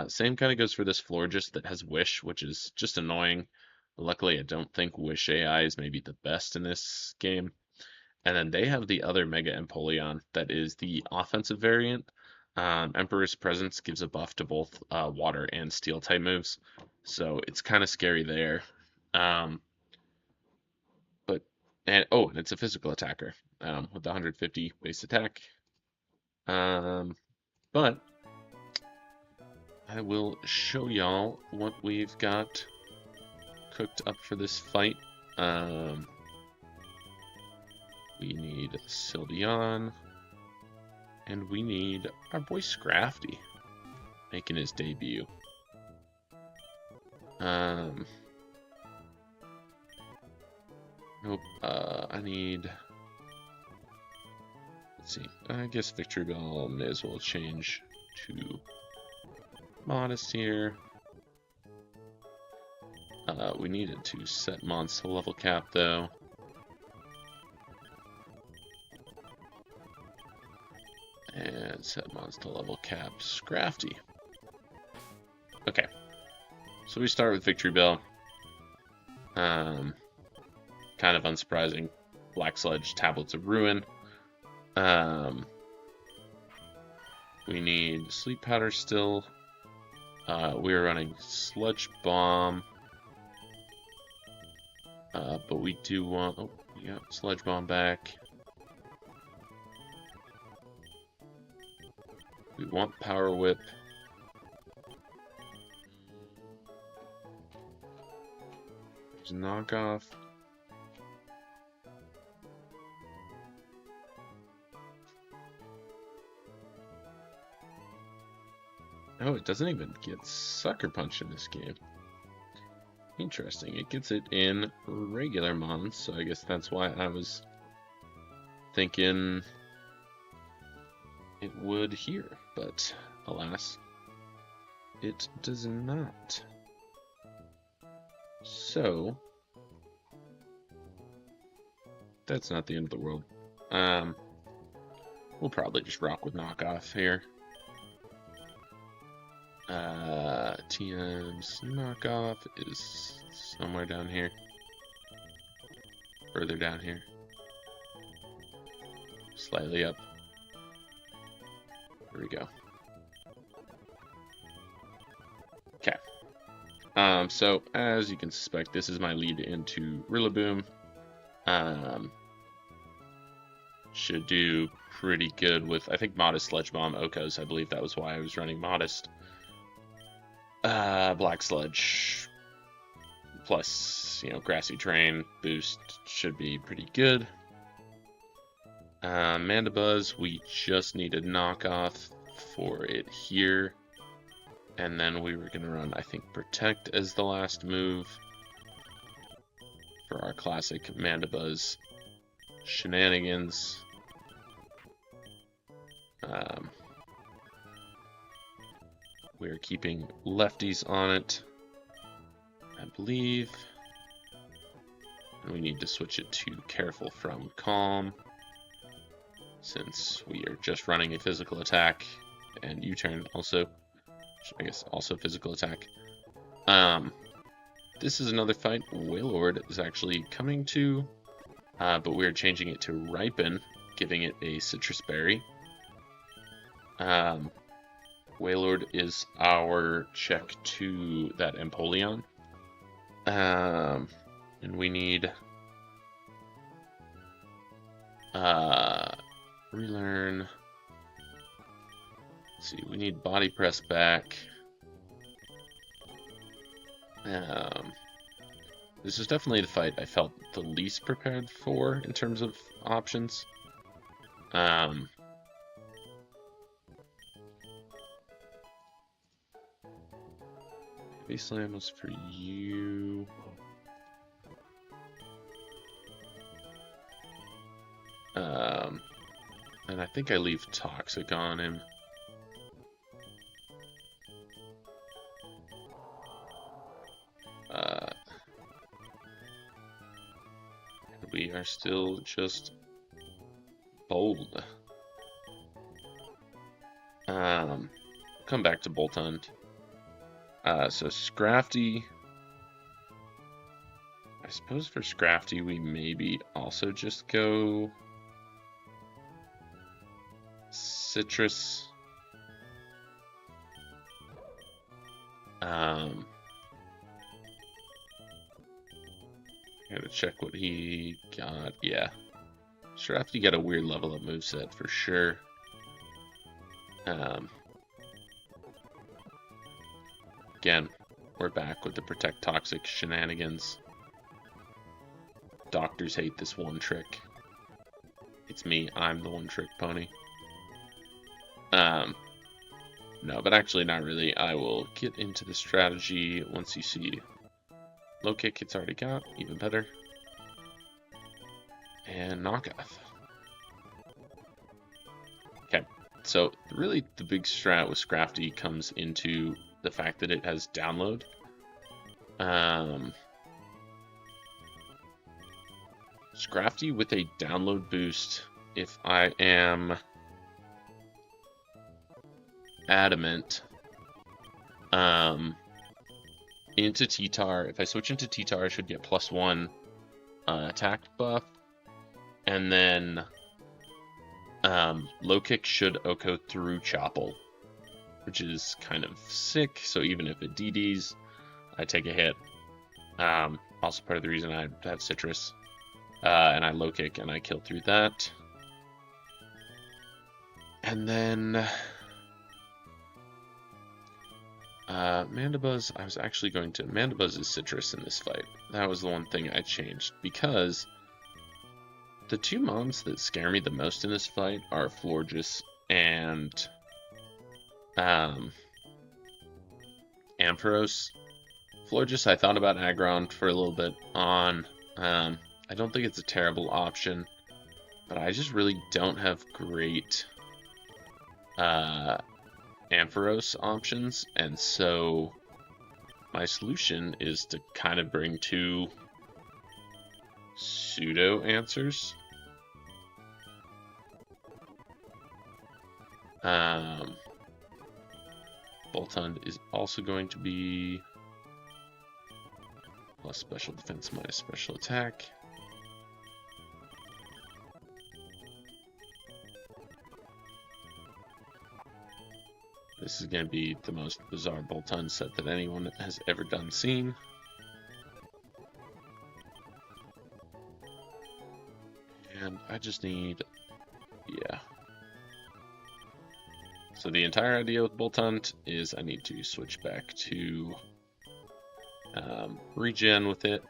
Same kind of goes for this Florges that has Wish, which is just annoying. Luckily, I don't think Wish AI is maybe the best in this game. And then they have the other Mega Empoleon that is the offensive variant. Emperor's Presence gives a buff to both water and steel type moves, so it's kind of scary there. And it's a physical attacker with the 150 base attack. But I will show y'all what we've got cooked up for this fight. We need Sylveon, and we need our boy Scrafty making his debut. Nope, I need... Let's see, I guess Victory Bell may as well change to Modest here. We needed to set Mons to level cap, though. And set Mons to level cap Scrafty. Okay. So we start with Victory Bell. Kind of unsurprising. Black Sludge, Tablets of Ruin. We need Sleep Powder still. We're running Sludge Bomb. But we do want... Oh, yeah, Sludge Bomb back. We want Power Whip. There's Knockoff. Oh, it doesn't even get Sucker Punch in this game. Interesting. It gets it in regular Mons, so I guess that's why I was thinking it would here, but alas, it does not. So, that's not the end of the world. We'll probably just rock with Knockoff here. TM's Knockoff is somewhere down here. Further down here. Slightly up. Here we go. Okay. So, as you can suspect, this is my lead into Rillaboom. Should do pretty good with, I think, Modest, Sludge Bomb, Okos. I believe that was why I was running Modest. Black Sludge plus, Grassy Terrain boost should be pretty good. Mandibuzz, we just need a Knockoff for it here. And then we were going to run, I think, Protect as the last move for our classic Mandibuzz shenanigans. We're keeping lefties on it, I believe. And we need to switch it to Careful from Calm, since we are just running a physical attack, and U-turn also, I guess also physical attack. This is another fight Wailord is actually coming to, but we're changing it to Ripen, giving it a Citrus Berry. Wailord is our check to that Empoleon. And we need relearn. Let's see, we need body press back. This is definitely the fight I felt the least prepared for in terms of options. Heavy Slam was for you. And I think I leave Toxic on him. We are still just bold. Come back to Bolt Hunt. So Scrafty. I suppose for Scrafty we maybe also just go Citrus. Gotta check what he got. Yeah. Scrafty got a weird level up moveset for sure. Again, we're back with the Protect Toxic shenanigans. Doctors hate this one trick. It's me, I'm the one trick pony. No, but actually not really. I will get into the strategy once you see low kick it's already got, even better. And knockoff. Okay, so really the big strat with Scrafty comes into the fact that it has download. Scrafty with a download boost, if I am adamant, into T-Tar. If I switch into T-Tar, I should get +1 attack buff. And then low kick should Oko through Chopple, which is kind of sick. So even if it DDs, I take a hit. Also part of the reason I have Citrus. And I low kick and I kill through that. And then Mandibuzz, I was actually going to... Mandibuzz is Citrus in this fight. That was the one thing I changed, because the two mons that scare me the most in this fight are Florges and Ampharos. Florges, I thought about Aggron for a little bit on. I don't think it's a terrible option, but I just really don't have great Ampharos options, and so my solution is to kind of bring two pseudo answers. Boltund is also going to be plus special defense minus special attack. This is going to be the most bizarre Boltund set that anyone has ever seen. And I just need, yeah. So the entire idea with Boltund is I need to switch back to regen with it.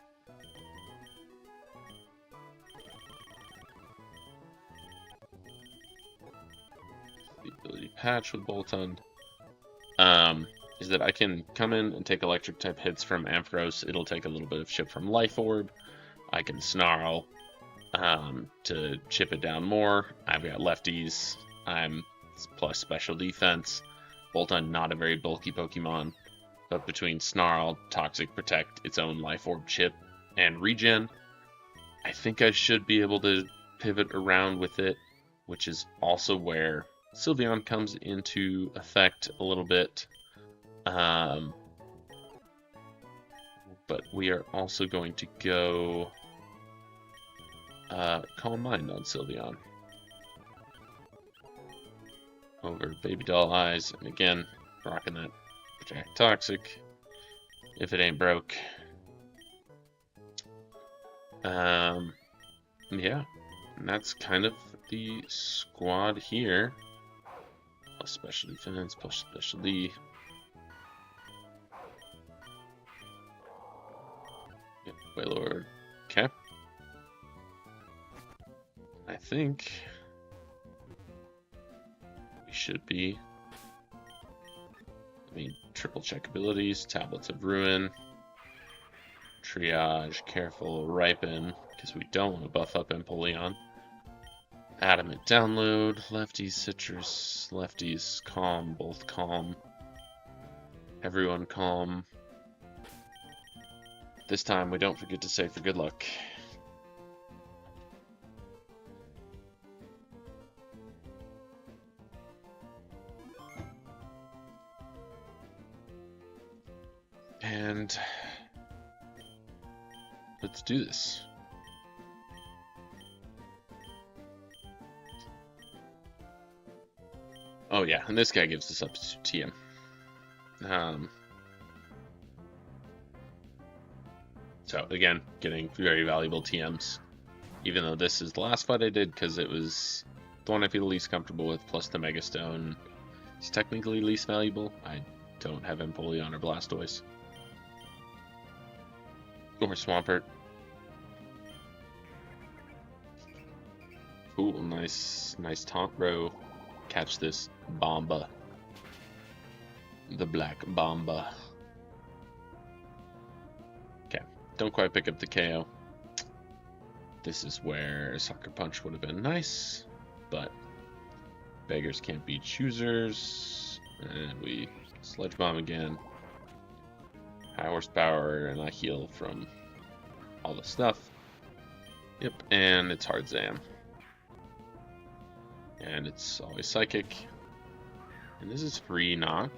The ability patch with Boltund. Is that I can come in and take electric type hits from Ampharos. It'll take a little bit of chip from Life Orb. I can Snarl to chip it down more. I've got lefties. I'm plus special defense. Boltund, not a very bulky Pokemon, but between Snarl, Toxic, Protect, its own Life Orb chip, and regen, I think I should be able to pivot around with it, which is also where Sylveon comes into effect a little bit. But we are also going to go Calm Mind on Sylveon over Baby Doll Eyes, and again, rocking that Protect Toxic if it ain't broke. Yeah, and that's kind of the squad here. Plus special defense, plus specialty. Yep, Waylord. Okay. I think we should be. I mean, triple check abilities, Tablets of Ruin, Triage, Careful, Ripen, because we don't want to buff up Empoleon. Adamant Download, Lefties, Citrus, Lefties, Calm, both Calm. Everyone Calm. This time we don't forget to say for good luck. And let's do this. Oh yeah, and this guy gives us up to TM. So again, getting very valuable TMs. Even though this is the last fight I did, because it was the one I feel least comfortable with, plus the Mega Stone is technically least valuable. I don't have Empoleon or Blastoise. Or Swampert. Ooh, nice taunt row. Catch this Bomba. The Black Bomba. Okay, don't quite pick up the KO. This is where Sucker Punch would have been nice, but beggars can't be choosers. And we Sludge Bomb again. High horsepower, and I heal from all the stuff. Yep, and it's Hard Zam. And it's always Psychic. And this is free knock.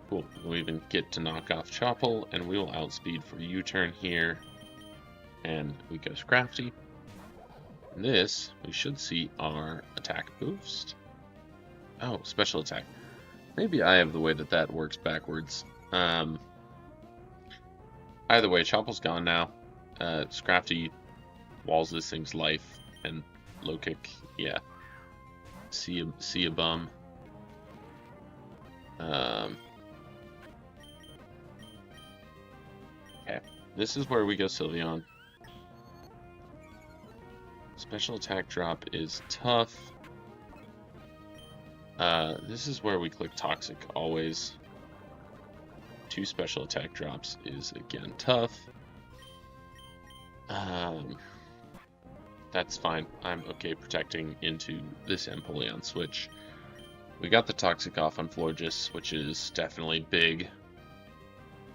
Cool. We'll even get to knock off Chople, and we will outspeed for U-turn here. And we go Scrafty. And this, we should see our attack boost. Oh, special attack. Maybe I have the way that works backwards. Either way, Chopel's gone now. Scrafty walls this thing's life, and low kick, yeah. See a bum. Okay, this is where we go Sylveon. Special attack drop is tough. This is where we click Toxic always. 2 special attack drops is again tough. That's fine. I'm okay protecting into this Empoleon switch. We got the Toxic off on Florges, which is definitely big.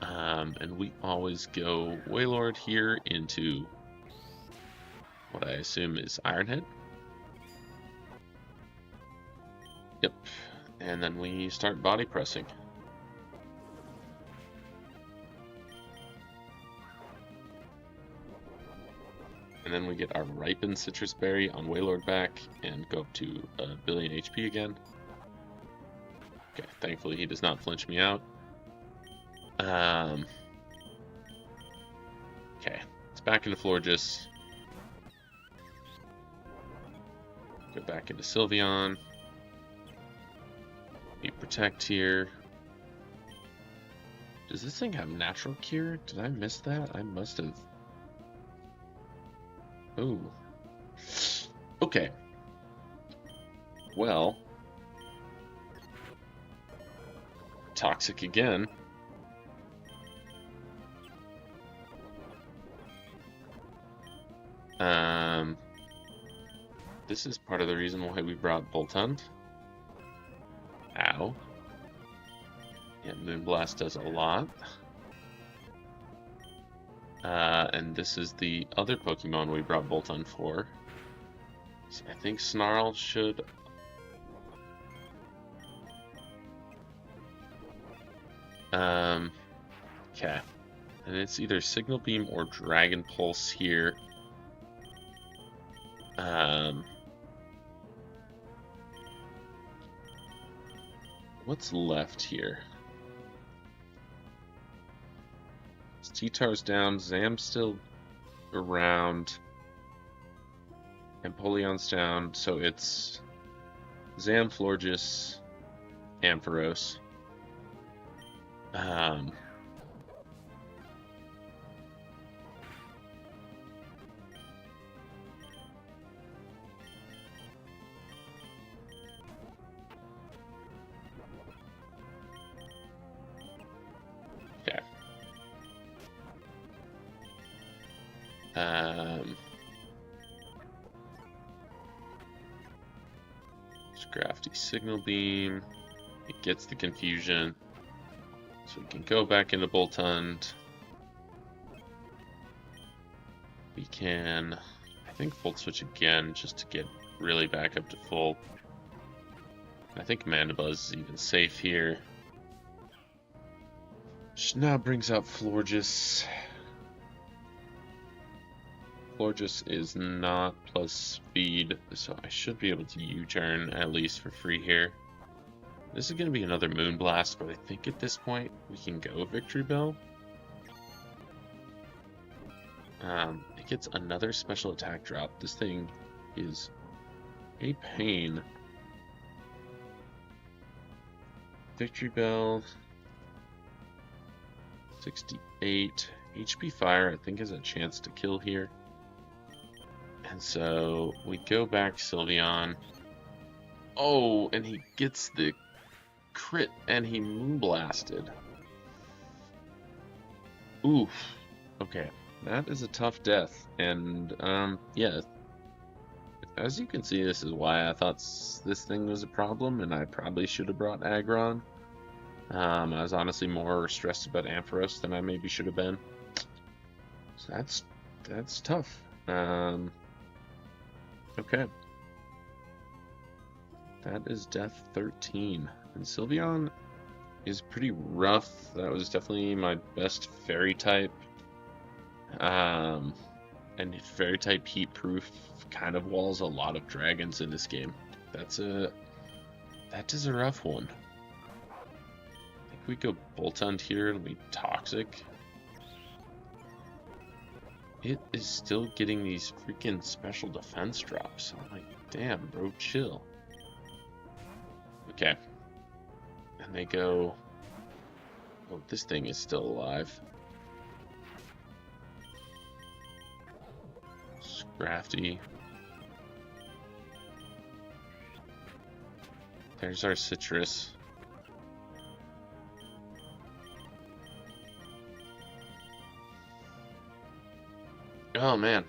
And we always go Waylord here into what I assume is Ironhead. Yep, and then we start body pressing. And then we get our Ripened Citrus Berry on Waylord back and go up to a billion HP again. Okay, thankfully he does not flinch me out. Okay, it's back into Florges. Go back into Sylveon. We protect here. Does this thing have natural cure? Did I miss that? I must have. Oh. Okay. Well. Toxic again. This is part of the reason why we brought Boltund. Ow. Yeah, Moonblast does a lot. And this is the other Pokemon we brought Boltund for. So I think Snarl should... Okay. And it's either Signal Beam or Dragon Pulse here. What's left here? T-Tar's down, Zam's still around, Empoleon's down, so it's Zam, Florges, Ampharos. Okay. Crafty Signal Beam. It gets the confusion. So we can go back into Bolt Hunt. We can, I think, Volt Switch again just to get really back up to full. I think Mandibuzz is even safe here. Which now brings out Florges. Florges is not plus speed, so I should be able to U-turn at least for free here. This is going to be another Moonblast, but I think at this point we can go Victory Bell. It gets another special attack drop. This thing is a pain. Victory Bell. 68. HP Fire, I think, has a chance to kill here. And so we go back Sylveon. Oh, and he gets the crit and he Moonblasted. Oof. Okay, that is a tough death. And, yeah. As you can see, this is why I thought this thing was a problem, and I probably should have brought Aggron. I was honestly more stressed about Ampharos than I maybe should have been. So that's tough. Okay. That is death 13. And Sylveon is pretty rough. That was definitely my best fairy type. And fairy type heat proof kind of walls a lot of dragons in this game. That is a rough one. I think we go Bolt Hunt here and we Toxic. It is still getting these freaking special defense drops. I'm like, damn, bro, chill. Okay. And they go... Oh, this thing is still alive. Scrafty. There's our Citrus. Oh man,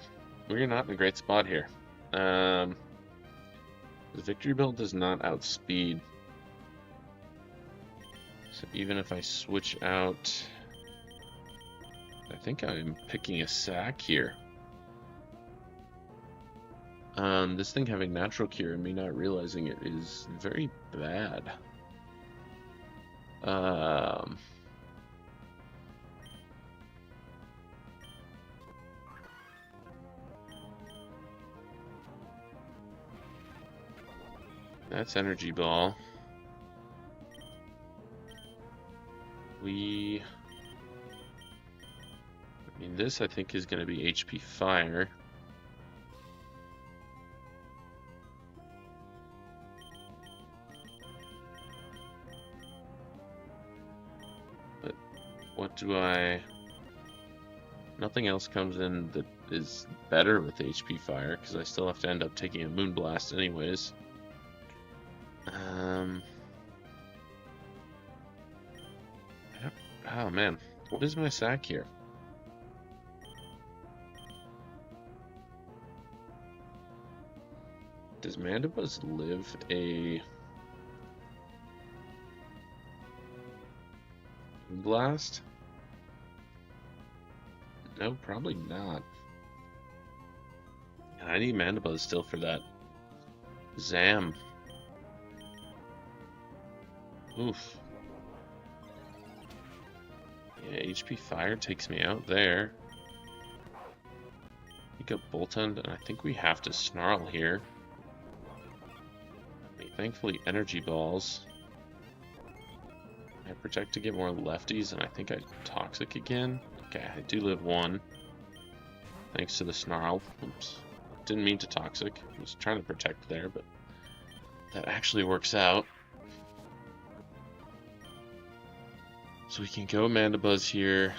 we're not in a great spot here. The Victory Bell does not outspeed. So even if I switch out... I think I'm picking a sack here. This thing having Natural Cure and me not realizing it is very bad. That's Energy Ball. I mean, this I think is going to be HP Fire. But what do I... Nothing else comes in that is better with HP Fire, because I still have to end up taking a Moonblast anyways. Oh man, what is my sack here? Does Mandibuzz live a Blast? No, probably not. I need Mandibuzz still for that Zam. Oof. Yeah, HP Fire takes me out there. Pick up Bolt Hunt, and I think we have to Snarl here. I mean, thankfully, Energy Balls. I Protect to get more lefties, and I think I Toxic again. Okay, I do live 1. Thanks to the snarl. Oops. Didn't mean to toxic. I was trying to protect there, but that actually works out. So we can go Mandibuzz here,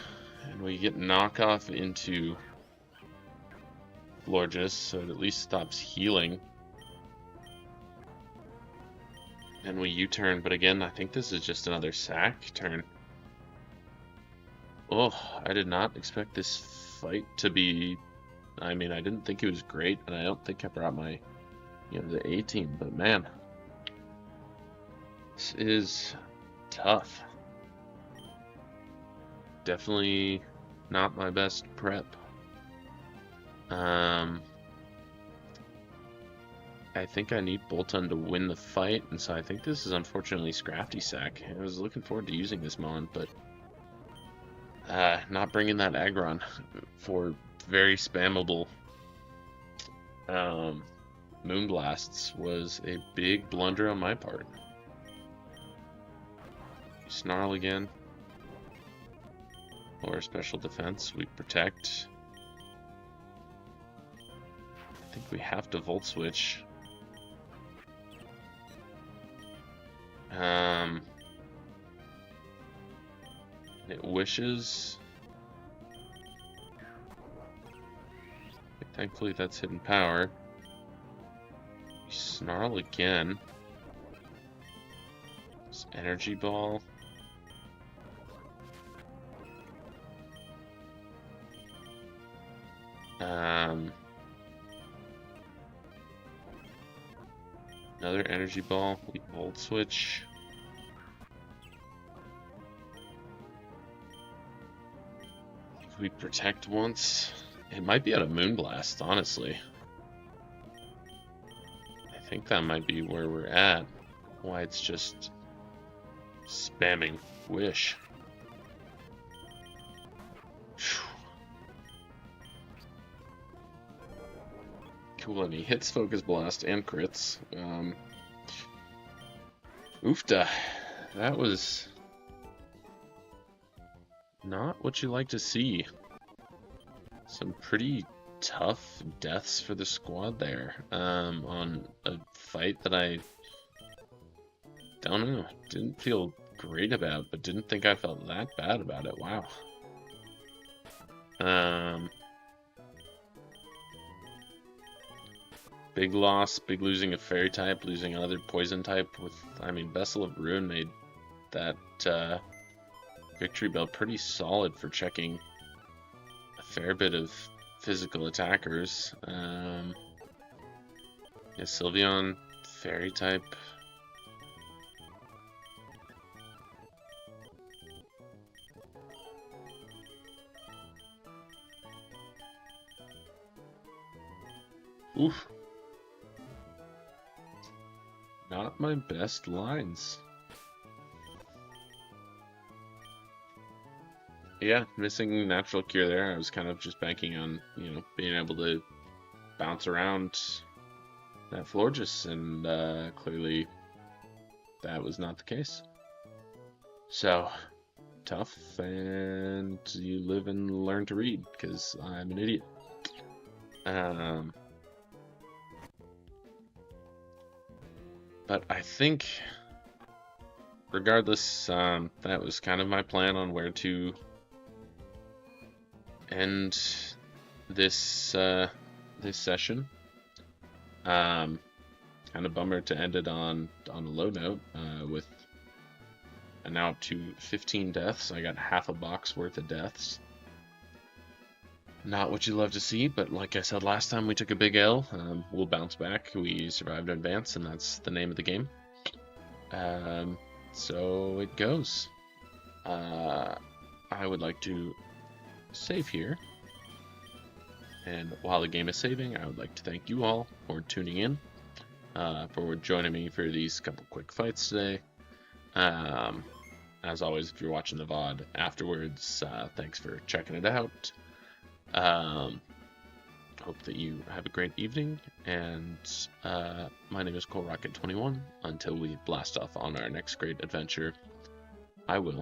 and we get knockoff into Florges, so it at least stops healing. And we U-turn, but again, I think this is just another sack turn. Oh, I did not expect this fight to be... I mean, I didn't think it was great, and I don't think I brought my, the A team, but man, this is tough. Definitely not my best prep. I think I need Boltund to win the fight, and so I think this is unfortunately Scrafty Sack. I was looking forward to using this Mon, but not bringing that Aggron for very spammable Moonblasts was a big blunder on my part. Snarl again. Or special defense, we protect. I think we have to Volt Switch. It wishes. Thankfully that's hidden power. We snarl again. This energy ball. Another energy ball. We Volt Switch. If we protect once, it might be out of Moonblast, honestly. I think that might be where we're at. Why it's just spamming Wish. Cool, and he hits Focus Blast and crits. Oofta. That was not what you like to see. Some pretty tough deaths for the squad there. On a fight that I don't know, didn't feel great about, but didn't think I felt that bad about it. Wow. Big loss, big losing a fairy type, losing another poison type with, I mean, Vessel of Ruin made that victory bell pretty solid for checking a fair bit of physical attackers. Yeah, Sylveon, fairy type. Oof. Not my best lines. Yeah, missing natural cure there. I was kind of just banking on, being able to bounce around that Florges, and clearly that was not the case. So, tough, and you live and learn to read, because I'm an idiot. But I think, regardless, that was kind of my plan on where to end this this session. Kind of bummer to end it on a low note, with now up to 15 deaths. I got half a box worth of deaths. Not what you love to see, but like I said last time, we took a big L. We'll bounce back. We survived in advance, and that's the name of the game. So it goes. I would like to save here. And while the game is saving, I would like to thank you all for tuning in, for joining me for these couple quick fights today. As always, if you're watching the VOD afterwards, thanks for checking it out. Hope that you have a great evening, and my name is ColeRocket21. Until we blast off on our next great adventure, I will